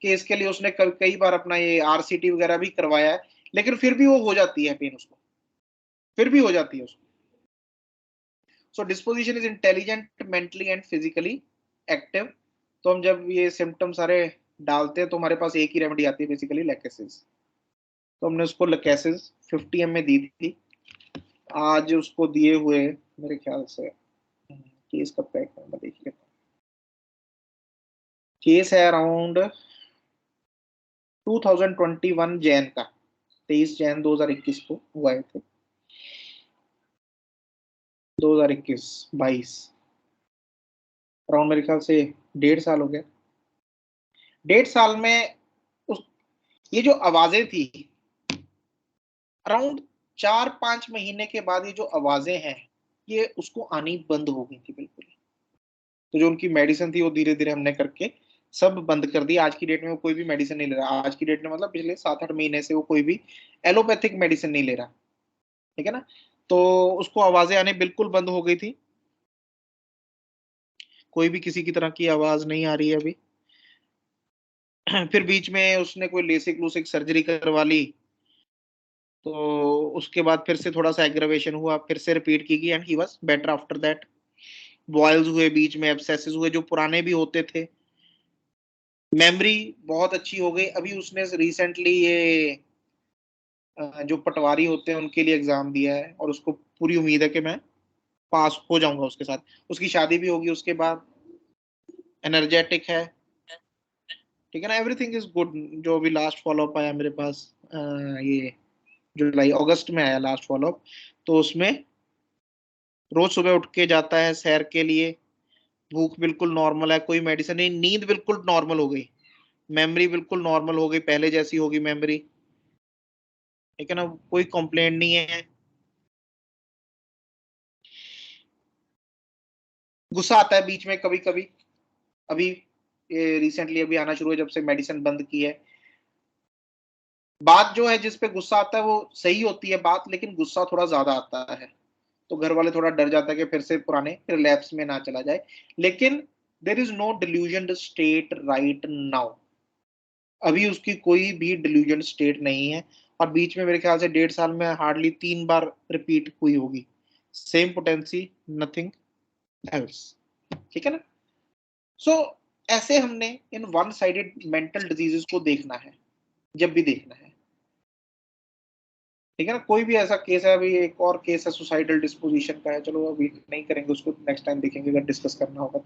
केस के लिए उसने कई बार अपना ये आरसीटी वगैरह भी करवाया है, लेकिन फिर भी वो हो जाती है पेन उसको, फिर भी हो जाती है उसको। So disposition is intelligent, mentally and physically active. तो हम जब ये सिम्टम सारे डालते हैं तो हमारे पास एक ही रेमेडी आती है बेसिकली, लैकेसिस। तो हमने उसको लैकेसिस 50 ml दी थी। आज उसको दिए हुए मेरे ख्याल से केस कब पैक है मैं देख लेता हूँ। केस है अराउंड 2021 जैन का, 23 जैन 2021 को हुआ थे, 2021-22 अराउंड मेरे ख्याल से 1.5 साल हो गया। 1.5 साल में ये जो आवाजें थी अराउंड 4-5 महीने के बाद ये जो आवाजें हैं ये उसको आनी बंद हो गई थी बिल्कुल। तो जो उनकी मेडिसिन थी वो धीरे धीरे हमने करके सब बंद कर दी। आज की डेट में वो कोई भी मेडिसिन नहीं ले रहा। आज की डेट में मतलब पिछले 7-8 महीने से वो कोई भी एलोपैथिक मेडिसिन नहीं ले रहा, ठीक है ना। तो उसको आवाजें आने बिल्कुल बंद हो गई थी, कोई भी किसी की तरह की आवाज नहीं आ रही है अभी। फिर बीच में उसने कोई लेसिक लूसिक सर्जरी करवा ली, तो उसके बाद फिर से थोड़ा सा एग्रेवेशन हुआ, फिर से रिपीट की गई and he was better after that. Boils हुए बीच में, एब्सेसेस हुए जो पुराने भी होते थे। मेमोरी बहुत अच्छी हो गई। अभी उसने रिसेंटली ये जो पटवारी होते हैं उनके लिए एग्जाम दिया है और उसको पूरी उम्मीद है कि मैं पास हो जाऊंगा उसके साथ। उसकी शादी भी होगी उसके बाद। एनर्जेटिक है, ठीक है ना, एवरीथिंग इज गुड। जो अभी लास्ट फॉलोअप आया मेरे पास ये जुलाई अगस्त में आया लास्ट फॉलोअप, तो उसमें रोज सुबह उठ के जाता है सैर के लिए, भूख बिल्कुल नॉर्मल है, कोई मेडिसिन नहीं, नींद बिल्कुल नॉर्मल हो गई, मेमोरी बिल्कुल नॉर्मल हो गई, पहले जैसी होगी मेमोरी, ठीक है ना, कोई कंप्लेंट नहीं है। गुस्सा आता है बीच में कभी कभी, अभी रिसेंटली अभी आना शुरू है जब से मेडिसिन बंद की है। बात जो है जिस पे गुस्सा आता है वो सही होती है बात, लेकिन गुस्सा थोड़ा ज्यादा आता है तो घर वाले थोड़ा डर जाता है कि फिर से पुराने रिलैप्स में ना चला जाए। लेकिन there is no delusion state right now, अभी उसकी कोई भी डिल्यूजन स्टेट नहीं है। और बीच में मेरे ख्याल से 1.5 साल में हार्डली 3 बार रिपीट हुई होगी, सेम पोटेंसी, नथिंग एल्स, ठीक है ना। सो ऐसे हमने in one sided mental diseases को देखना है जब भी देखना है, ठीक है ना। कोई भी ऐसा केस है, अभी एक और केस है सुसाइडल डिस्पोजिशन का है, चलो अभी नहीं करेंगे उसको, नेक्स्ट टाइम देखेंगे अगर डिस्कस करना होगा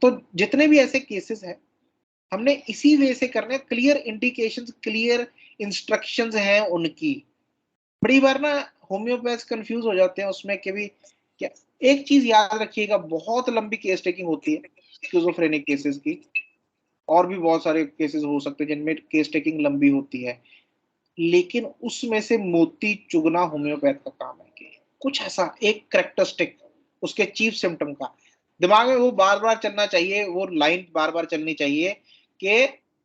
तो जितने भी ऐसे केसेस हैं हमने इसी वे से करने, क्लियर इंडिकेशंस, क्लियर इंस्ट्रक्शंस हैं उनकी। बड़ी बार ना होम्योपैथ कंफ्यूज हो जाते हैं उसमें कि भी क्या। एक चीज याद रखिएगा, बहुत लंबी केस टेकिंग होती है स्किज़ोफ्रेनिक केसेस की, और भी बहुत सारे केसेस हो सकते हैं जिनमें केस टेकिंग लंबी होती है, लेकिन उसमें से मोती चुगना होम्योपैथ का काम है कि कुछ ऐसा एक करेक्टरिस्टिक उसके चीफ सिम्टम का दिमाग में वो बार बार चलना चाहिए, वो लाइन बार बार चलनी चाहिए कि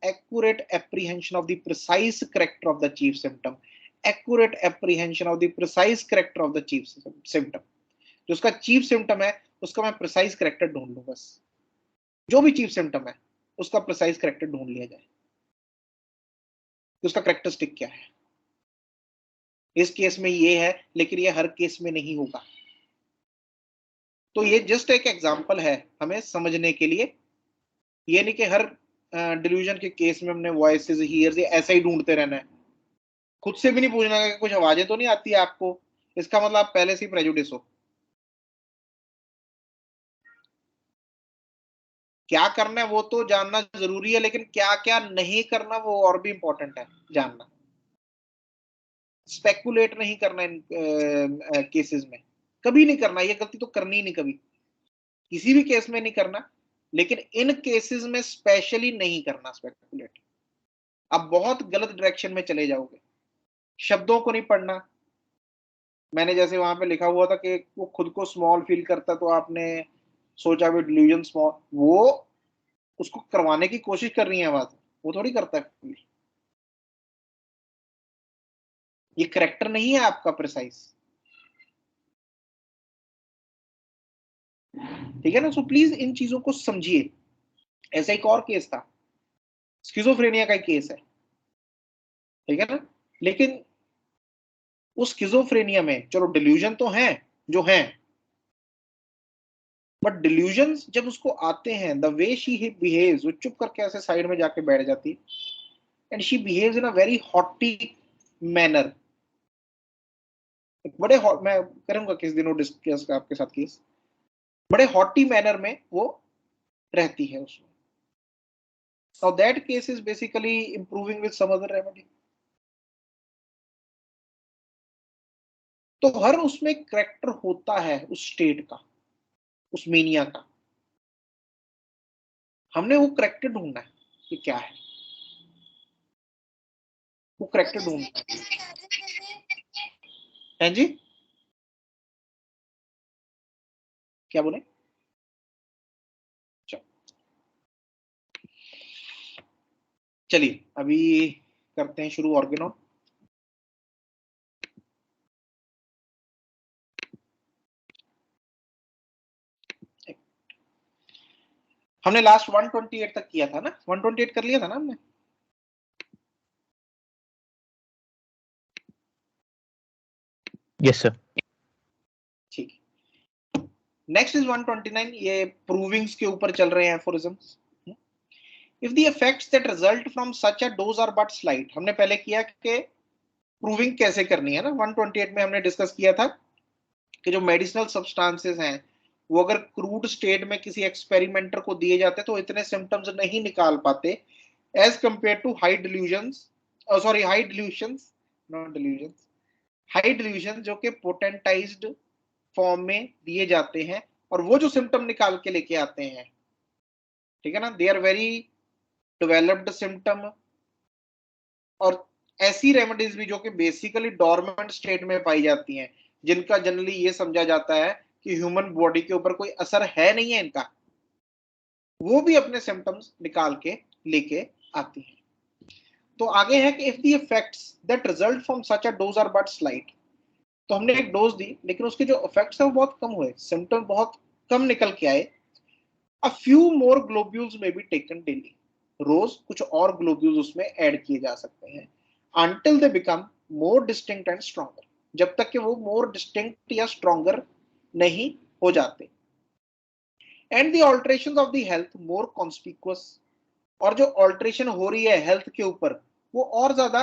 accurate apprehension of the precise character of the chief symptom, accurate apprehension of the precise character of the chief symptom. जो उसका चीफ सिम्टम है उसका मैं प्रिसाइज करेक्टर ढूंढ लूं, बस जो भी चीफ सिम्टम है उसका प्रिसाइज करेक्टर ढूंढ लिया जाए, उसका करेक्टरिस्टिक क्या है। इस केस में ये है, लेकिन ये हर केस में नहीं होगा। तो ये जस्ट एक एग्जांपल है हमें समझने के लिए, ये नहीं कि हर डिल्यूजन के केस में हमने वॉइसेस हियर्स ऐसा ही ढूंढते रहना है। खुद से भी नहीं पूछना कि कुछ आवाजें तो नहीं आती है आपको, इसका मतलब आप पहले से ही प्रेजुडिस हो। क्या करना है वो तो जानना जरूरी है, लेकिन क्या क्या नहीं करना वो और भी इंपॉर्टेंट है जानना। स्पेकुलेट नहीं करना इन केसेस में, कभी नहीं करना, ये गलती तो करनी ही नहीं कभी, किसी भी केस में नहीं करना, लेकिन इन केसेस में स्पेशली नहीं करना स्पेकुलेट। आप बहुत गलत डायरेक्शन में चले जाओगे। शब्दों को नहीं पढ़ना, मैंने जैसे वहां पे लिखा हुआ था कि वो खुद को स्मॉल फील करता तो आपने सोचा भी डिल्यूजन स्मॉल, वो उसको करवाने की कोशिश कर रही है आवाज, वो थोड़ी करता है। ये करेक्टर नहीं है आपका प्रिसाइज, ठीक है ना। सो प्लीज इन चीजों को समझिए। ऐसा एक और केस था, स्किज़ोफ्रेनिया का केस है, ठीक है ना। लेकिन उस स्किज़ोफ्रेनिया में चलो डिल्यूजन तो हैं जो हैं, बट डिल्यूजन्स जब उसको आते हैं, द वे शी बिहेव्स, वो चुप करके ऐसे साइड में जाके बैठ जाती है, and she behaves in a very haughty manner. बड़े मैं करूंगा किस दिन वो डिस्कस आपके साथ केस, बड़े हॉटी मैनर में वो रहती है उसमें। Now that case is basically improving with some other remedy. तो हर उसमें करेक्टर होता है उस स्टेट का, उस मेनिया का। हमने वो करेक्टर ढूंढना है कि क्या है, वो करेक्टर ढूंढना है जी। क्या बोले? चलिए अभी करते हैं शुरू ऑर्गेनॉन। हमने लास्ट 128 तक किया था ना, 128 कर लिया था ना हमने। Yes sir. ठीक है, नेक्स्ट इज 129। ये प्रूविंग्स के ऊपर चल रहे हैं aphorisms. If the effects that result from such a dose are but slight, हमने पहले किया कि प्रूविंग कैसे करनी है ना। 128 में हमने डिस्कस किया था कि जो मेडिसिनल सब्सटेंसेस हैं वो अगर क्रूड स्टेट में किसी एक्सपेरिमेंटर को दिए जाते तो इतने सिम्टम्स नहीं निकाल पाते as compared to high delusions, sorry high delusions, not delusions, high delusion जो कि पोटेंटाइज्ड फॉर्म में दिए जाते हैं और वो जो सिम्टम निकाल के लेके आते हैं, ठीक है ना, they are very developed symptom. और ऐसी रेमेडीज भी जो कि बेसिकली डॉर्मेंट स्टेट में पाई जाती हैं, जिनका जनरली ये समझा जाता है कि ह्यूमन बॉडी के ऊपर कोई असर है नहीं है इनका, वो भी अपने सिम्टम्स निकाल के लेके आती हैं। तो आगे है कि if the effects that result from such a dose are but slight, तो हमने एक डोज दी लेकिन उसके जो इफेक्ट्स है वो बहुत कम हुए, सिम्टम बहुत कम निकल के आए। अ फ्यू मोर ग्लोब्यूल्स में बी टेकन डेली, रोज कुछ और ग्लोब्यूल्स उसमें ऐड किए जा सकते हैं until they become more distinct and stronger, जब तक कि वो more distinct या stronger नहीं हो जाते। and the alterations of the health more conspicuous, और जो alteration हो रही है health के ऊपर वो और ज्यादा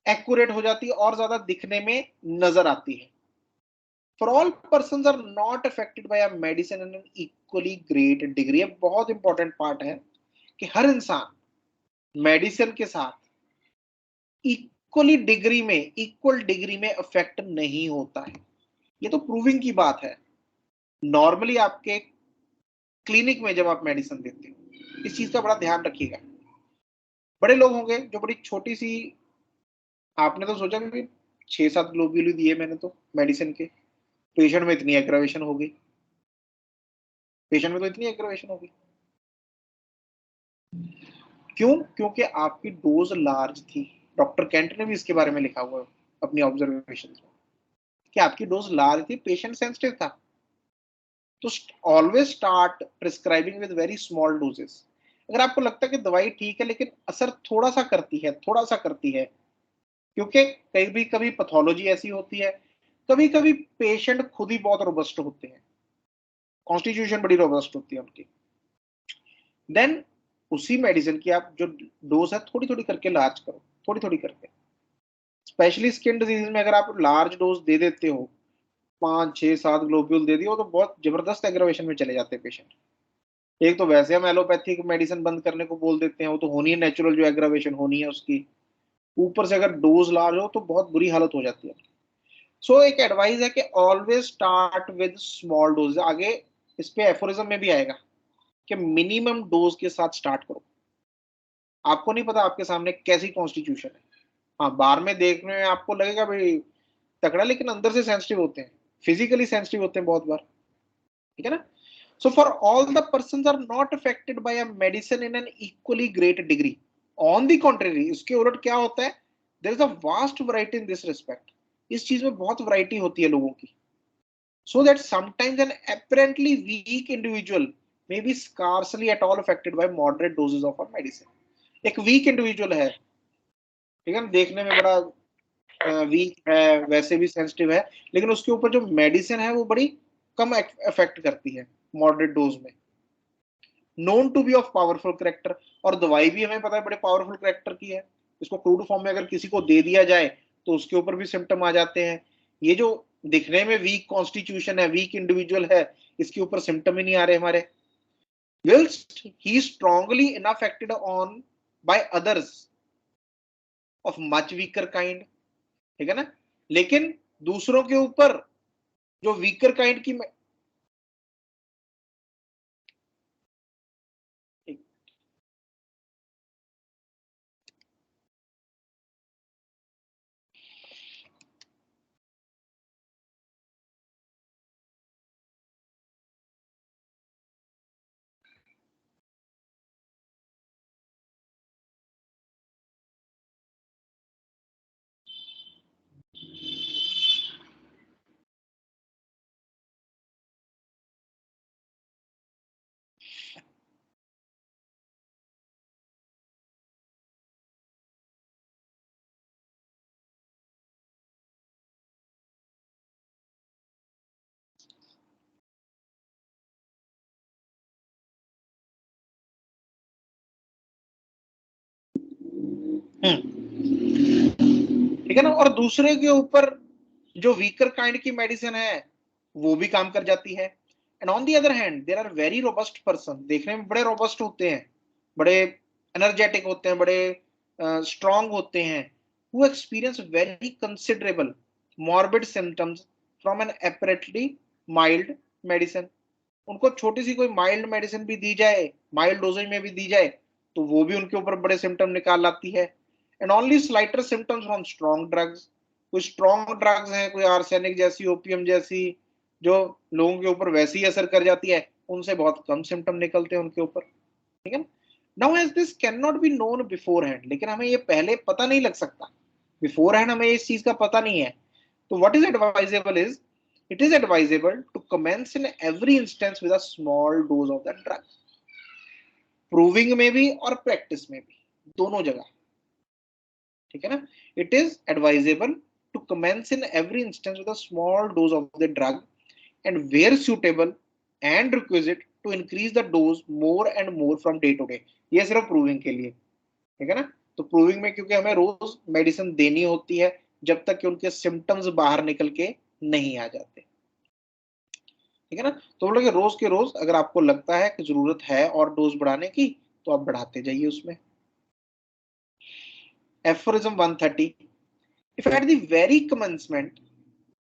accurate हो जाती है, और ज्यादा दिखने में नजर आती है। for all persons are not affected by a medicine in an equally great degree, ये बहुत important part है कि हर इंसान मेडिसिन के साथ इक्वल डिग्री में अफेक्ट नहीं होता है। ये तो प्रूविंग की बात है। नॉर्मली आपके क्लिनिक में जब आप मेडिसिन देते हो, इस चीज का बड़ा ध्यान रखिएगा। बड़े लोग होंगे जो बड़ी छोटी सी, आपने तो सोचा कि 6-7 ग्लोब्यूल दिए मैंने तो मेडिसिन के, पेशेंट में इतनी एग्रावेशन हो गई, पेशेंट में तो इतनी एग्रावेशन हो गई। क्यों? क्योंकि आपकी डोज लार्ज थी। डॉक्टर कैंट ने भी इसके बारे में लिखा हुआ है अपनी ऑब्जर्वेशन में कि आपकी डोज लार्ज थी, पेशेंट सेंसिटिव था। तो always start prescribing with very small doses. अगर आपको लगता है कि दवाई ठीक है लेकिन असर थोड़ा सा करती है, क्योंकि कभी कभी पैथोलॉजी ऐसी होती है, कभी कभी पेशेंट खुद ही बहुत रोबस्ट होते हैं, कॉन्स्टिट्यूशन बड़ी रोबस्ट होती है उनकी, देन उसी मेडिसिन की आप जो डोज है थोड़ी थोड़ी करके लार्ज करो, थोड़ी थोड़ी करके। स्पेशली स्किन डिजीज में अगर आप लार्ज डोज दे देते हो, 5-6-7 ग्लोब्यूल दे दिए, तो बहुत जबरदस्त एग्रावेशन में चले जाते हैं पेशेंट। एक तो वैसे हम एलोपैथिक मेडिसिन बंद करने को बोल देते हैं, वो तो होनी है नेचुरल जो एग्रावेशन होनी है उसकी, ऊपर से अगर डोज लार्ज हो तो बहुत बुरी हालत हो जाती है। सो एक एडवाइस है कि always start with small dose. आगे इस पे एफोरिज्म में भी आएगा कि मिनिमम डोज के साथ स्टार्ट करो। आपको नहीं पता आपके सामने कैसी कॉन्स्टिट्यूशन है। हाँ, बाहर में देखने में आपको लगेगा भाई तकड़ा, लेकिन अंदर से सेंसिटिव होते हैं, फिजिकली सेंसिटिव होते हैं बहुत बार, ठीक है ना। So for all the persons are not affected by a medicine in an equally great degree. On the contrary, इसके उलट क्या होता है, there is a vast variety in this respect. इस चीज में बहुत वैरायटी होती है लोगों की. So that sometimes an apparently weak individual may be scarcely at all affected by moderate doses of a medicine. एक weak individual है, ठीक है ना, देखने में बड़ा वीक है, वैसे भी सेंसिटिव है, लेकिन उसके ऊपर जो मेडिसिन है वो बड़ी कम इफेक्ट करती है मॉडरेट डोज में. Known to be of powerful character, और दवाई भी हमें पता है बड़े पावरफुल करेक्टर की है. इसको क्रूड फॉर्म में अगर किसी को दे दिया जाए तो उसके ऊपर भी सिम्टम आ जाते हैं. ये जो दिखने में वीक कॉन्स्टिट्यूशन है, वीक इंडिविजुअल है, इसके ऊपर सिम्टम ही नहीं आ रहे हमारे. whilst he is strongly unaffected on by others of much weaker kind, ठीक है ना, लेकिन दूसरों के ऊपर जो वीकर काइंड की ठीक है ना, और दूसरे के ऊपर जो वीकर काइंड की मेडिसिन है वो भी काम कर जाती है. And on the other hand there are very robust person, देखने में बड़े रोबस्ट होते हैं, बड़े एनर्जेटिक होते हैं, बड़े स्ट्रांग होते हैं, who experience very considerable morbid symptoms from an apparently mild medicine. उनको छोटी सी कोई माइल्ड मेडिसिन भी दी जाए, माइल्ड डोजेज में भी दी जाए, तो वो भी उनके ऊपर बड़े सिम्टम निकाल लाती है. And only slighter symptoms from strong drugs, कोई स्ट्रॉन्ग ड्रग्स हैं, कोई आर्सेनिक जैसी, ओपियम जैसी, जो लोगों के ऊपर वैसे ही असर कर जाती है, उनसे बहुत कम सिम्टम निकलते हैं उनके ऊपर. ठीक है ना. Now as this can not be known beforehand, लेकिन हमें ये पहले पता नहीं लग सकता, बिफोर हैंड हमें इस चीज का पता नहीं है. तो what is advisable is, it is advisable to commence in every instance with a small dose of that drug. Proving में भी और प्रैक्टिस में भी, दोनों जगह. ठीक है ना. It is advisable to commence in every instance with a small dose of the drug and where suitable and requisite to increase the dose more and more from day to day. ये सिर्फ proving के लिए. ठीक है ना. तो proving में क्योंकि हमें रोज मेडिसिन देनी होती है जब तक कि उनके सिम्टम्स बाहर निकल के नहीं आ जाते. ठीक है ना. तो बोले कि रोज के रोज अगर आपको लगता है कि जरूरत है और डोज बढ़ाने की, तो आप बढ़ाते जाइए उसमें. Aphorism 130, if at the very commencement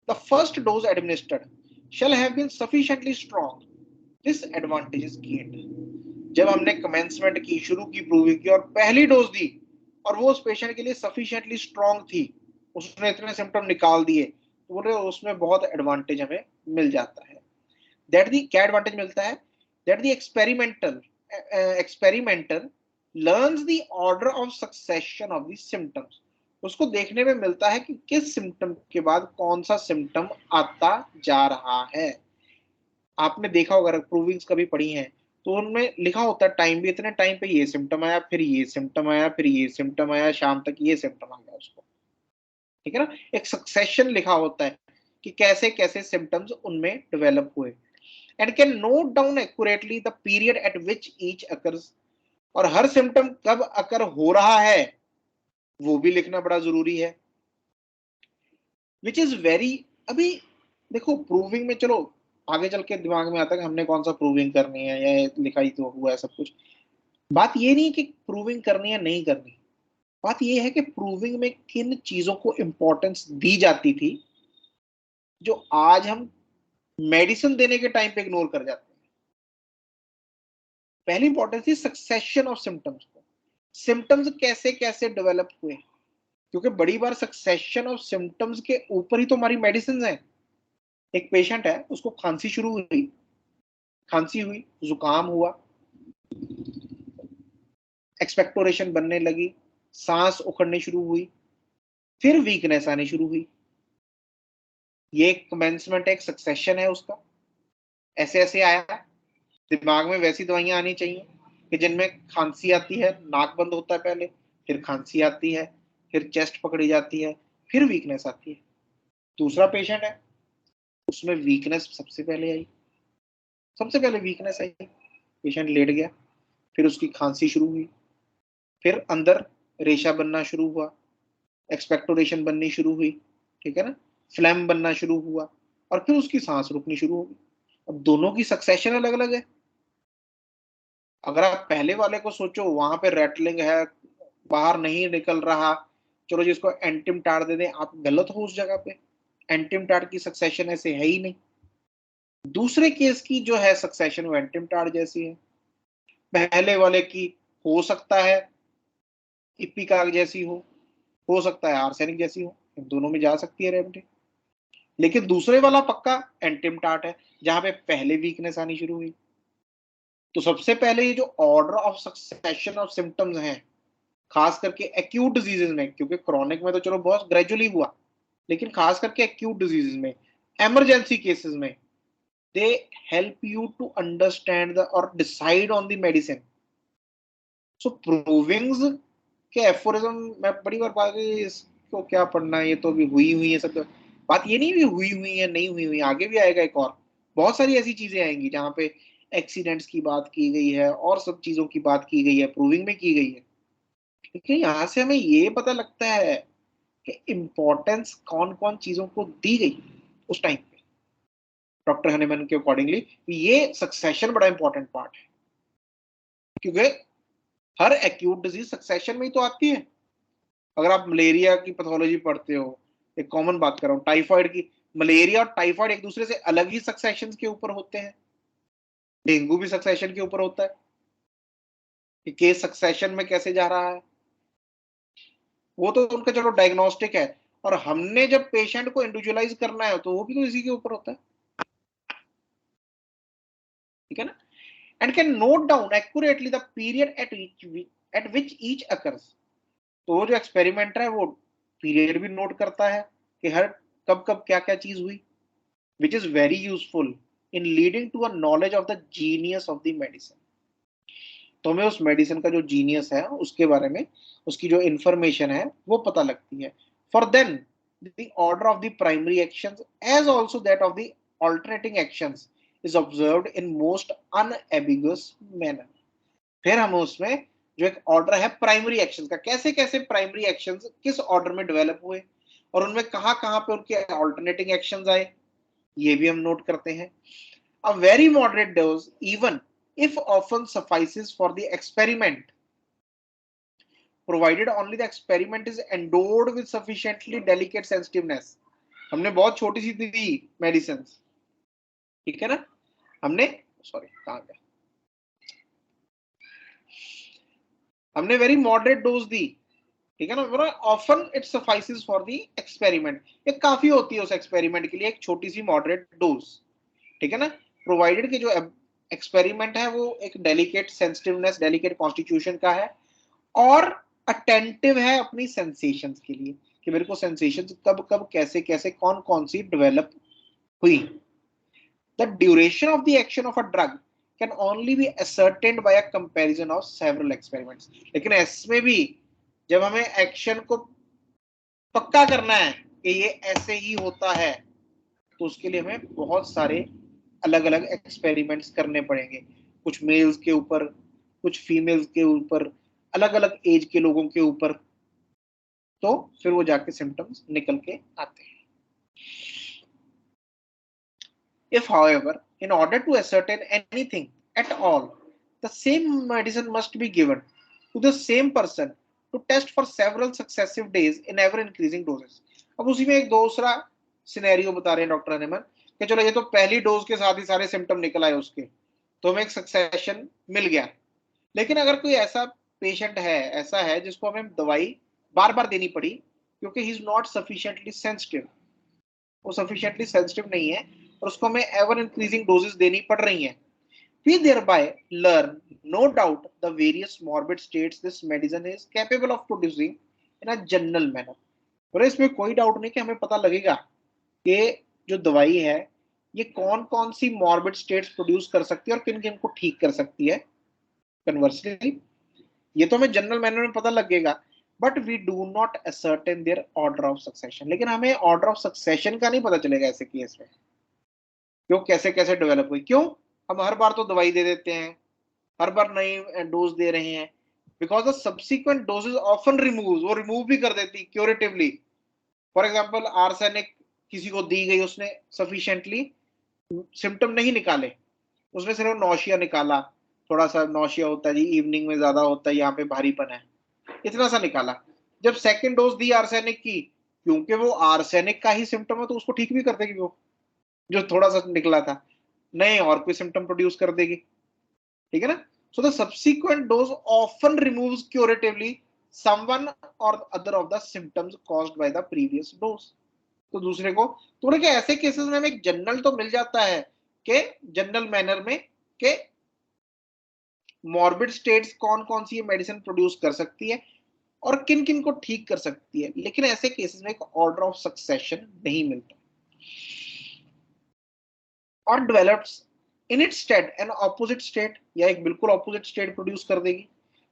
the first dose administered shall have been sufficiently strong, this advantage is gained. जब हमने कमेंसमेंट की, शुरू की प्रूविंग की और पहली डोज दी और वो उस पेशेंट के लिए सफिशिएंटली स्ट्रांग थी, उसने इतने सिम्टम निकाल दिए, तो बोले उसमें बहुत एडवांटेज हमें मिल जाता है. दैट दी क्या एडवांटेज मिलता है, that the experimenter learns the order of succession of the symptoms. उसको देखने में मिलता है कि किस सिम्टम के बाद कौन सा सिम्टम आता जा रहा है. आपने देखा होगा, प्रूविंग्स कभी पढ़ी हैं तो उनमें लिखा होता है टाइम भी, इतने टाइम पे ये सिम्टम आया, फिर ये सिम्टम आया, फिर ये सिम्टम आया, शाम तक ये सिम्टम आ गया उसको. ठीक है ना. एक सक्सेशन लिखा होता है कि कैसे कैसे सिम्टम्स उनमें डेवलप हुए. And can note down accurately the period at which each occurs. और हर सिम्टम कब अकर हो रहा है वो भी लिखना बड़ा जरूरी है. Which is very, अभी देखो प्रूविंग में, चलो आगे चल के दिमाग में आता है कि हमने कौन सा प्रूविंग करनी है, या लिखा ही तो हुआ है सब कुछ. बात ये नहीं कि प्रूविंग करनी है नहीं करनी, बात ये है कि प्रूविंग में किन चीजों को इंपॉर्टेंस दी जाती थी जो आज हम मेडिसिन देने के टाइम पे इग्नोर कर जाते हैं. पहली इंपॉर्टेंस थी सक्सेशन ऑफ सिम्टम्स को, सिम्टम्स कैसे कैसे डेवलप हुए, क्योंकि बड़ी बार सक्सेशन ऑफ सिम्टम्स के ऊपर ही तो हमारी मेडिसिन है. एक पेशेंट है, उसको खांसी शुरू हुई, खांसी हुई, जुकाम हुआ, एक्सपेक्टोरेशन बनने लगी, सांस उखड़नी शुरू हुई, फिर वीकनेस आनी शुरू हुई। ये एक कमेंसमेंट, एक सक्सेशन है उसका। ऐसे ऐसे आया, दिमाग में वैसी दवाइयां आनी चाहिए कि जिनमें खांसी आती है, नाक बंद होता है पहले, फिर खांसी आती है, फिर चेस्ट पकड़ी जाती है, फिर वीकनेस आती है। दूसरा पेशेंट है, उसमें वीकनेस सबसे पहले आई, सबसे पहले वीकनेस आई, पेशेंट लेट गया, फिर उसकी खांसी शुरू हुई, फिर अंदर रेशा बनना शुरू हुआ, एक्सपेक्टोरेशन बननी शुरू हुई, ठीक है ना, फ्लैम बनना शुरू हुआ, और फिर उसकी सांस रुकनी शुरू हो गई। अब दोनों की सक्सेशन अलग अलग है। अगर आप पहले वाले को सोचो, वहां पे रैटलिंग है, बाहर नहीं निकल रहा, चलो जिसको एंटिम टार दे दें, आप गलत हो उस जगह पे। एंटिम टार की सक्सेशन ऐसे है ही नहीं। दूसरे केस की जो है सक्सेशन वो एंटिम टार जैसी है। पहले वाले की हो सकता है इपिकाग जैसी हो सकता है आर्सेनिक जैसी हो, दोनों में जा सकती है रेमेडी। लेकिन दूसरे वाला पक्का एंटिम टार्ट है, जहां पे पहले वीकनेस आनी शुरू हुई। तो सबसे पहले ये जो order of succession of symptoms हैं, खास करके एक्यूट डिजीजेस में, क्योंकि क्रॉनिक में तो चलो बहुत ग्रेजुअली हुआ, लेकिन खास करके एक्यूट डिजीजेस में, इमरजेंसी केसेस में, they help you to understand the और decide on the medicine. So provings के एफोरिज्म मैं बड़ी बार बात, इसको क्या पढ़ना है, ये तो अभी हुई हुई है सब। बात ये नहीं भी हुई हुई है, नहीं हुई हुई, आगे भी आएगा एक और बहुत सारी ऐसी चीजें आएंगी जहां पे एक्सीडेंट्स की बात की गई है और सब चीजों की बात की गई है, प्रूविंग में की गई है। लेकिन यहाँ से हमें ये पता लगता है कि इम्पोर्टेंस कौन कौन चीजों को दी गई उस टाइम पे डॉक्टर हनीमैन के अकॉर्डिंगली। ये सक्सेशन बड़ा इंपॉर्टेंट पार्ट है, क्योंकि हर एक्यूट डिजीज सक्सेशन में ही तो आती है। अगर आप मलेरिया की पैथोलॉजी पढ़ते हो, एक कॉमन बात कर रहा हूँ, टाइफाइड की, मलेरिया और टाइफाइड एक दूसरे से अलग ही सक्सेशन के ऊपर होते हैं। डेंगू भी सक्सेशन के ऊपर होता है कि केस सक्सेशन में कैसे जा रहा है, वो तो उनका चलो डायग्नोस्टिक है। और हमने जब पेशेंट को इंडिविजुअलाइज करना है तो वो भी तो इसी के ऊपर होता है, ठीक है ना। And can note down accurately the period eight which each occurs. तो वो जो एक्सपेरिमेंटर है वो पीरियड भी नोट करता है कि हर कब कब क्या क्या चीज हुई, which is very useful in leading to a knowledge of the genius of the medicine. तो हमें उस मेडिसिन का जो जीनियस है उसके बारे में, उसकी जो इंफॉर्मेशन है वो पता लगती है। For then the order of the primary actions as also that of the alternating actions is observed in most unambiguous manner. फिर हम उसमें जो एक ऑर्डर है प्राइमरी एक्शन का, कैसे कैसे प्राइमरी एक्शन किस ऑर्डर में डेवलप हुए और उनमें कहां कहां पे उनके ऑल्टरनेटिंग एक्शंस आए, ये भी हम नोट करते हैं। A very moderate dose even if often suffices for the experiment, provided only the experiment is endowed with sufficiently delicate sensitiveness। हमने बहुत छोटी सी दी मेडिसिन, ठीक है ना, हमने सॉरी कहां गया, हमने वेरी मॉडरेट डोज दी, ठीक है ना, often it suffices for the experiment, ये काफी होती है उस एक्सपेरिमेंट के लिए एक छोटी सी मॉडरेट डोज, ठीक है ना, प्रोवाइडेड कि जो एक्सपेरिमेंट है वो एक डेलिकेट सेंसिटिवनेस, डेलिकेट कॉन्स्टिट्यूशन का है और अटेंटिव है अपनी सेंसेशंस के लिए कि मेरे को सेंसेशंस कब कब कैसे कैसे कौन कौन सी डेवलप हुई। The duration of the action of a drug can only be ascertained by a comparison of several experiments। लेकिन इसमें भी जब हमें एक्शन को पक्का करना है कि ये ऐसे ही होता है, तो उसके लिए हमें बहुत सारे अलग अलग एक्सपेरिमेंट्स करने पड़ेंगे, कुछ मेल्स के ऊपर, कुछ फीमेल्स के ऊपर, अलग अलग एज के लोगों के ऊपर, तो फिर वो जाके सिम्टम्स निकल के आते हैं। If however in order to ascertain anything at all, the same medicine must be given to the same person to test for several successive days in ever increasing doses। अब उसी में एक दूसरा सिनेरियो बता रहे हैं डॉक्टर हनीमैन कि चलो ये तो पहली डोज के साथ ही सारे सिम्टम निकल आए उसके, तो हमें एक सक्सेशन मिल गया। लेकिन अगर कोई ऐसा पेशेंट है, ऐसा है जिसको हमें दवाई बार बार देनी पड़ी क्योंकि he is not sufficiently sensitive, वो सफिशिएंटली सेंसिटिव नहीं है और उसको हमें एवर इंक्रीजिंग डोजेस देनी पड़ रही हैं, We thereby learn, no doubt, the various morbid states this medicine is capable of producing in a general manner. और इसमें कोई डाउट नहीं कि हमें पता लगेगा कि जो दवाई है ये कौन कौन सी मॉर्बिड स्टेट्स प्रोड्यूस कर सकती है और किन किन को ठीक कर सकती है। कन्वर्सली ये तो हमें जनरल मैनर में पता लगेगा, but we do not ascertain their order of succession. लेकिन हमें ऑर्डर ऑफ सक्सेशन का नहीं पता चलेगा ऐसे केस में, क्यों कैसे कैसे डेवलप हुई। क्यों हम हर बार तो दवाई दे देते हैं, हर बार नई डोज दे रहे हैं, because the subsequent doses often remove, वो रिमूव भी कर देती क्यूरेटिवली। फॉर एग्जाम्पल आर्सेनिक किसी को दी गई, उसने सफिशिएंटली सिम्टम नहीं निकाले, उसने सिर्फ नौशिया निकाला, थोड़ा सा नौशिया होता है जी, इवनिंग में ज्यादा होता है, यहाँ पे भारीपन है, इतना सा निकाला। जब सेकंड डोज दी आर्सेनिक की, क्योंकि वो आर्सेनिक का ही सिम्टम है तो उसको ठीक भी कर देगी वो जो थोड़ा सा निकला था, नहीं और कोई सिम्टम प्रोड्यूस कर देगी, ठीक है ना। So the subsequent dose often removes curatively someone or other of the symptoms caused by the previous dose. तो दूसरे को थोड़े के ऐसे केसेस में हमें एक जनरल तो मिल जाता है कि जनरल मैनर में के मॉर्बिड स्टेट्स कौन कौन सी मेडिसिन प्रोड्यूस कर सकती है और किन किन को ठीक कर सकती है, लेकिन ऐसे केसेस में एक ऑर्डर ऑफ सक्सेशन नहीं मिलता और develops in its state an opposite state, या एक बिल्कुल ऑपोजिट स्टेट प्रोड्यूस कर देगी।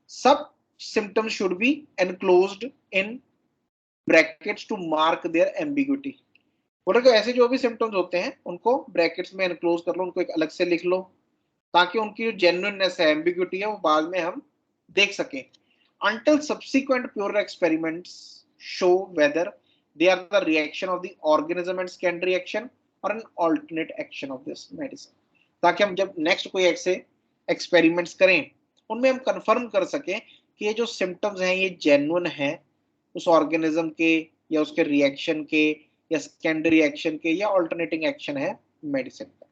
सब symptoms should be enclosed in brackets to mark their ambiguity. बोले तो ऐसे जो भी सिम्टम्स होते हैं उनको ब्रैकेट्स में एनक्लोज कर लो, उनको एक अलग से लिख लो, ताकि उनकी जो जेन्युइननेस है, एम्बिग्युइटी है, वो बाद में हम देख सकें। Until subsequent pure experiments show whether they are the reaction of the organism and secondary action or an alternate action of this medicine, ताकि हम जब नेक्स्ट कोई ऐसे एक्सपेरिमेंट्स करें उनमें हम कंफर्म कर सकें कि ये जो सिम्टम्स हैं ये जेन्युइन है उस ऑर्गेनिज्म के या उसके रिएक्शन के या सेकेंडरी एक्शन के या ऑल्टरनेटिंग एक्शन है मेडिसिन का,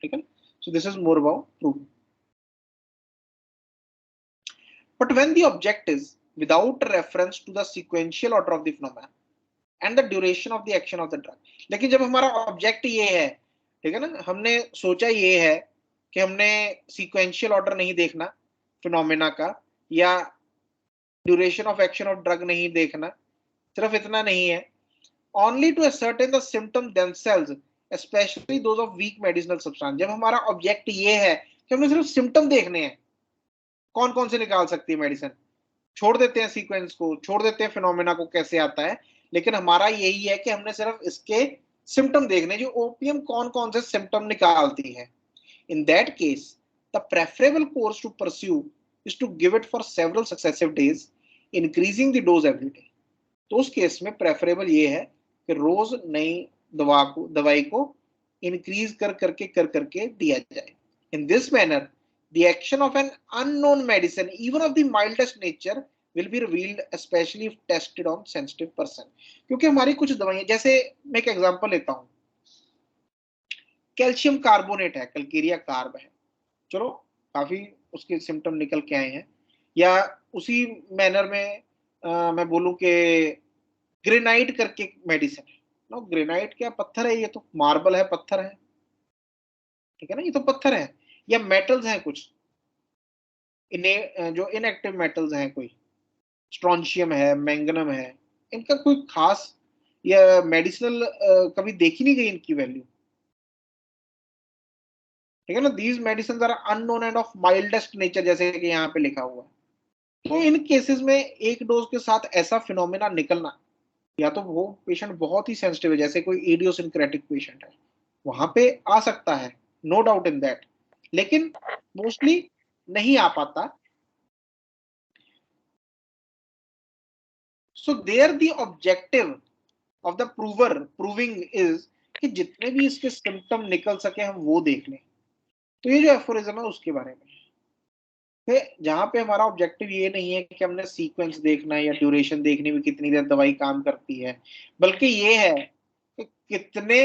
ठीक है। So this is more about proving. But when the object is without reference to the sequential order of the phenomena and the duration of the action of the drug, लेकिन जब हमारा object ये है, ठीक है ना, हमने सोचा ये है कि हमने सीक्वेंशियल ऑर्डर नहीं देखना फिनोमेना का या duration of action of drug नहीं देखना, सिर्फ इतना नहीं है, only to ascertain the symptom themselves, especially those of weak medicinal substance। जब हमारा ऑब्जेक्ट ये है कि हमने सिर्फ सिम्टम देखने हैं, कौन कौन से निकाल सकती है मेडिसिन, छोड़ देते हैं सीक्वेंस को, छोड़ देते हैं फिनोमेना को कैसे आता है, लेकिन हमारा यही है कि हमने सिर्फ इसके सिम्टम देखने, जो ओपियम कौन कौन से सिम्टम निकालती है। In that case the preferable course to pursue is to give it for several successive days, increasing the dose every day. तो उस केस में प्रेफरेबल ये है कि रोज नई दवाई को इंक्रीज कर करके दिया जाए। In this manner the action of an unknown medicine, even of the mildest nature, will be revealed, especially if tested on sensitive person। क्योंकि हमारी कुछ दवाइयां, जैसे मैं एक एग्जांपल लेता हूं, कैल्शियम कार्बोनेट है, कैल्केरिया कार्ब है, चलो काफी उसके सिम्टम निकल के आए हैं, या उसी मैनर में मैं बोलूं कि ग्रेनाइट करके मेडिसिन है ना, ग्रेनाइट क्या पत्थर है, ये तो मार्बल है, पत्थर है, ठीक है ना, ये तो पत्थर है, या मेटल्स हैं कुछ जो इनएक्टिव मेटल्स हैं, कोई स्ट्रोंशियम है, मैंगनम है, इनका कोई खास या मेडिसिनल कभी देखी नहीं गई इनकी वैल्यू, ठीक है ना। These medicine are unknown and of mildest nature, जैसे कि यहाँ पे लिखा हुआ है। तो इन केसेस में एक डोज के साथ ऐसा फिनोमेना निकलना, या तो वो पेशेंट बहुत ही सेंसिटिव है, जैसे कोई इडियोसिंक्रेटिक पेशेंट है, वहां पे आ सकता है, नो डाउट इन दैट, लेकिन मोस्टली नहीं आ पाता। So there the objective of the proving is कि जितने भी इसके सिम्टम निकल सके हम वो देख लें। तो ये जो एफोरिज्म है उसके बारे में है, जहां पे हमारा ऑब्जेक्टिव ये नहीं है कि हमने सीक्वेंस देखना है या ड्यूरेशन देखनी भी कितनी देर दवाई काम करती है, बल्कि ये है कि कितने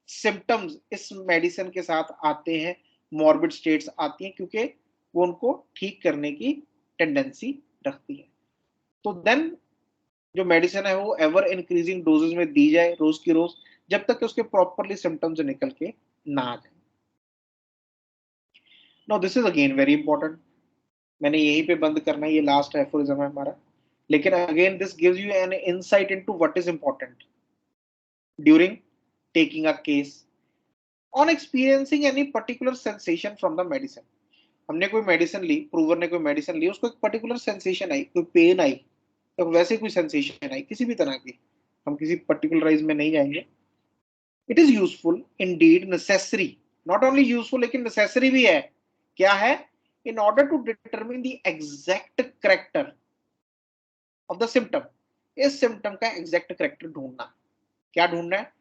सिम्टम्स इस मेडिसिन के साथ आते हैं, मॉर्बिड स्टेट्स आती हैं, क्योंकि वो उनको ठीक करने की टेंडेंसी रखती है। तो देन जो मेडिसिन है वो एवर इंक्रीजिंग डोजेस में दी जाए रोज की रोज, जब तक कि उसके प्रॉपरली सिम्टम्स निकल के ना आ जाए। No this is again very important, मैंने यहीं पे बंद करना है, ये लास्ट एफोरिज्म है हमारा, लेकिन again this gives you an insight into what is important during taking a case on experiencing any particular sensation from the medicine. हमने कोई मेडिसिन ली, प्रूवर ने कोई मेडिसिन ली, उसको एक पर्टिकुलर सेंसेशन आई, कोई पेन आई, तो वैसे कोई सेंसेशन आई किसी भी तरह की, हम किसी पर्टिकुलराइज में नहीं जाएंगे। It is useful indeed, necessary, not only useful लेकिन नेसेसरी भी है। क्या है? In order to determine the exact character of the symptom, इस सिम्टम का एग्जैक्ट करेक्टर ढूंढना। क्या ढूंढना है?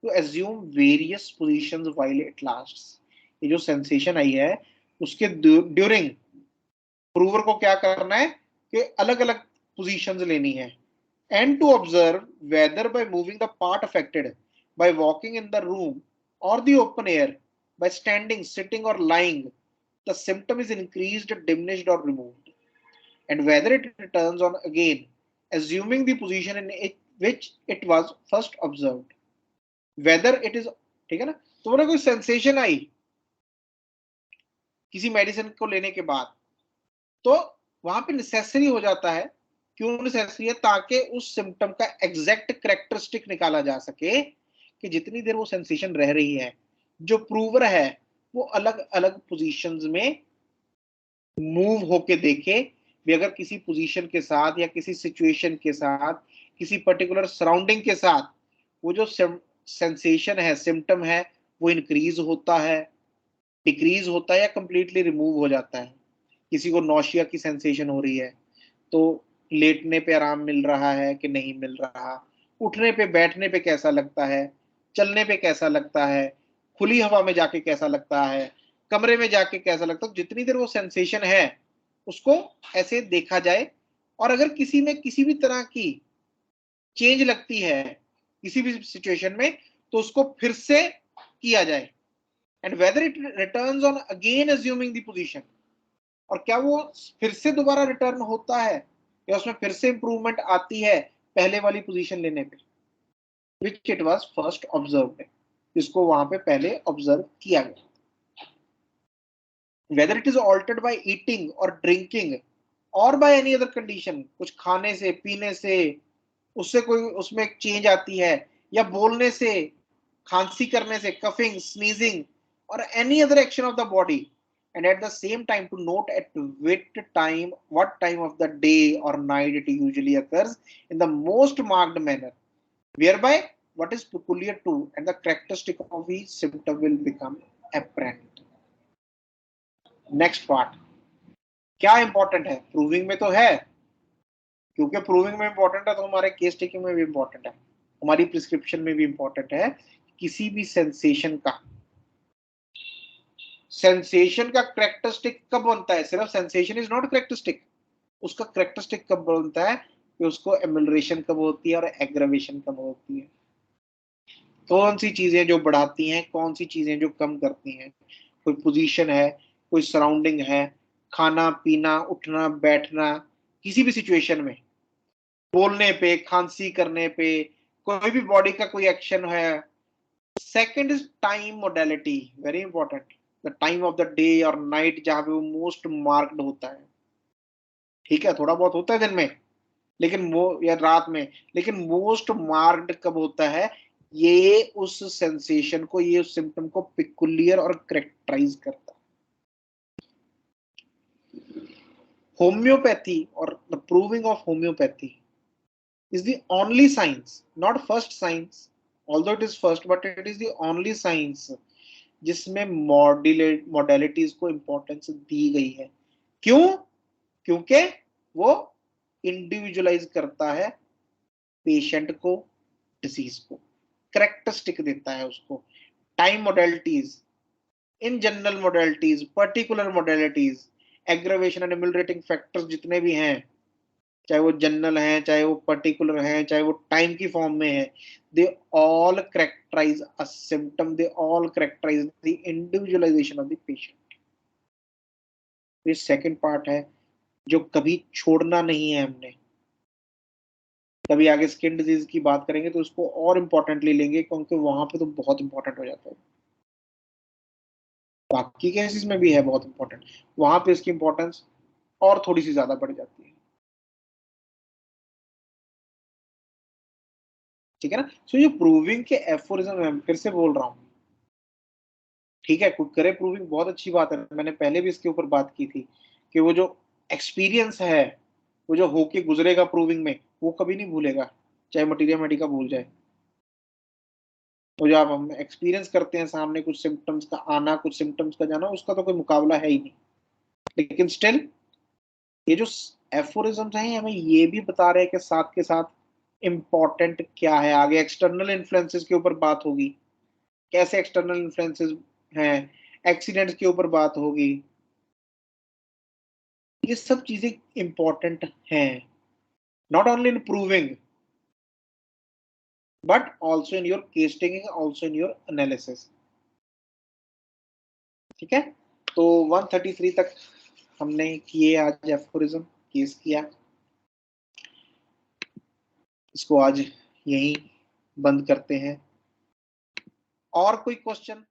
To assume various positions while it lasts. ये जो सेंसेशन आई है उसके ड्यूरिंग प्रूवर को क्या करना है कि अलग अलग पोजीशंस लेनी है, and to observe whether by moving the part affected, by walking in the room or the open air, by standing, sitting or lying, the symptom is increased, diminished or removed, and whether it returns on again, assuming the position in which it was first observed, whether it is, ठीक है ना। तुम्हारा कोई sensation आई किसी medicine को लेने के बाद, तो वहां पे नेसेसरी हो जाता है। क्यों नेसेसरी है? ताकि उस सिम्टम का एग्जैक्ट कैरेक्टरिस्टिक निकाला जा सके कि जितनी देर वो सेंसेशन रह रही है, जो प्रूवर है वो अलग अलग पोजीशंस में मूव होके देखे भी, अगर किसी पोजीशन के साथ या किसी सिचुएशन के साथ, किसी पर्टिकुलर सराउंडिंग के साथ वो जो सेंसेशन है, सिम्टम है, वो इंक्रीज होता है, डिक्रीज होता है या कंप्लीटली रिमूव हो जाता है। किसी को नौशिया की सेंसेशन हो रही है तो लेटने पे आराम मिल रहा है कि नहीं मिल रहा, उठने पे बैठने पे कैसा लगता है, चलने पे कैसा लगता है, खुली हवा में जाके कैसा लगता है, कमरे में जाके कैसा लगता है, जितनी देर वो सेंसेशन है उसको ऐसे देखा जाए। और अगर किसी में किसी भी तरह की चेंज लगती है किसी भी सिचुएशन में, तो उसको फिर से किया जाए, and whether it returns on again assuming the position, और क्या वो फिर से दोबारा रिटर्न होता है या उसमें फिर से इंप्रूवमेंट आती है पहले वाली पोजीशन लेने पे, which it was first observed, जिसको वहां पे पहले ऑब्जर्व किया गया। whether it is altered by eating or drinking or by any other condition, कुछ खाने से पीने से उससे कोई उसमें एक चेंज आती है, या बोलने से, खांसी करने से, कफिंग, स्नीजिंग और any other action of the body, and at the same time to note at what time of the day or night it usually occurs in the most marked manner, whereby what is peculiar to and the characteristic of each symptom will become apparent. Next part, क्या important है? Proving में तो है, क्योंकि proving में important है तो हमारे केस टेकिंग में भी इंपॉर्टेंट है, हमारी प्रिस्क्रिप्शन में भी इंपॉर्टेंट है। किसी भी सेंसेशन का कैरेक्टरिस्टिक कब बनता है? सिर्फ सेंसेशन इज नॉट कैरेक्टरिस्टिक, उसका कैरेक्टरिस्टिक कब बनता है कि उसको एमिलरेशन कब होती है और एग्रावेशन कब होती है। कौन सी चीजें जो बढ़ाती हैं, कौन सी चीजें जो कम करती हैं। कोई पोजीशन है, कोई सराउंडिंग है, खाना पीना, उठना बैठना, किसी भी सिचुएशन में, बोलने पे, खांसी करने पे, कोई भी बॉडी का कोई एक्शन है। Second is time modality, very important, the time of the day और नाइट जहां पे वो मोस्ट मार्क्ड होता है। ठीक है, थोड़ा बहुत होता है दिन में लेकिन वो, या रात में, लेकिन मोस्ट मार्क्ड कब होता है? ये उस सेंसेशन को, ये उस सिम्टम को पिकुलियर और करेक्टराइज करता है। होम्योपैथी और the proving of homeopathy is the only science, not first science, although it is first, but it is the only science जिसमें मॉडलिटीज को इंपॉर्टेंस दी गई है। क्यों? क्योंकि वो इंडिविजुअलाइज करता है पेशेंट को, डिसीज को, करेक्टरिस्टिक देता है उसको। Time modalities, in general modalities, particular modalities, aggravation and ameliorating factors जितने भी हैं, चाहे वो जनरल हैं, चाहे वो पर्टिकुलर हैं, चाहे वो टाइम की फॉर्म में है, they all characterise a symptom, they all characterise the individualisation of the patient. ये सेकंड पार्ट है जो कभी छोड़ना नहीं है हमने। कभी आगे स्किन डिजीज की बात करेंगे तो उसको और इंपॉर्टेंटली लेंगे, क्योंकि वहां पे तो बहुत इंपॉर्टेंट हो जाता है। बाकी केसेस में भी है बहुत इंपॉर्टेंट, वहां पे इसकी इंपॉर्टेंस और थोड़ी सी ज्यादा बढ़ जाती है। ठीक है ना। सो ये प्रूविंग के एफोरिज्म है, फिर से बोल रहा हूं, ठीक है, खुद करे प्रूविंग बहुत अच्छी बात है, मैंने पहले भी इसके ऊपर बात की थी कि वो जो एक्सपीरियंस है, वो जो होके गुजरेगा प्रूविंग में, वो कभी नहीं भूलेगा, चाहे मटीरियल मेडिका भूल जाए। तो जब हम एक्सपीरियंस करते हैं सामने कुछ सिम्टम्स का आना, कुछ सिम्टम्स का जाना, उसका तो कोई मुकाबला है ही नहीं। लेकिन स्टिल ये जो एफोरिज्म्स हैं हमें ये भी बता रहे हैं कि साथ के साथ इम्पोर्टेंट क्या है। आगे एक्सटर्नल इन्फ्लुएंसेस के ऊपर बात होगी, कैसे एक्सटर्नल इन्फ्लुएंसेस हैं, एक्सीडेंट्स के ऊपर बात होगी, ये सब चीजें इंपॉर्टेंट हैं, not only in proving but also in your case taking, also in your analysis. ठीक है, तो 133 तक हमने किए आज एफोरिज्म, केस किया, इसको आज यहीं बंद करते हैं। और कोई क्वेश्चन?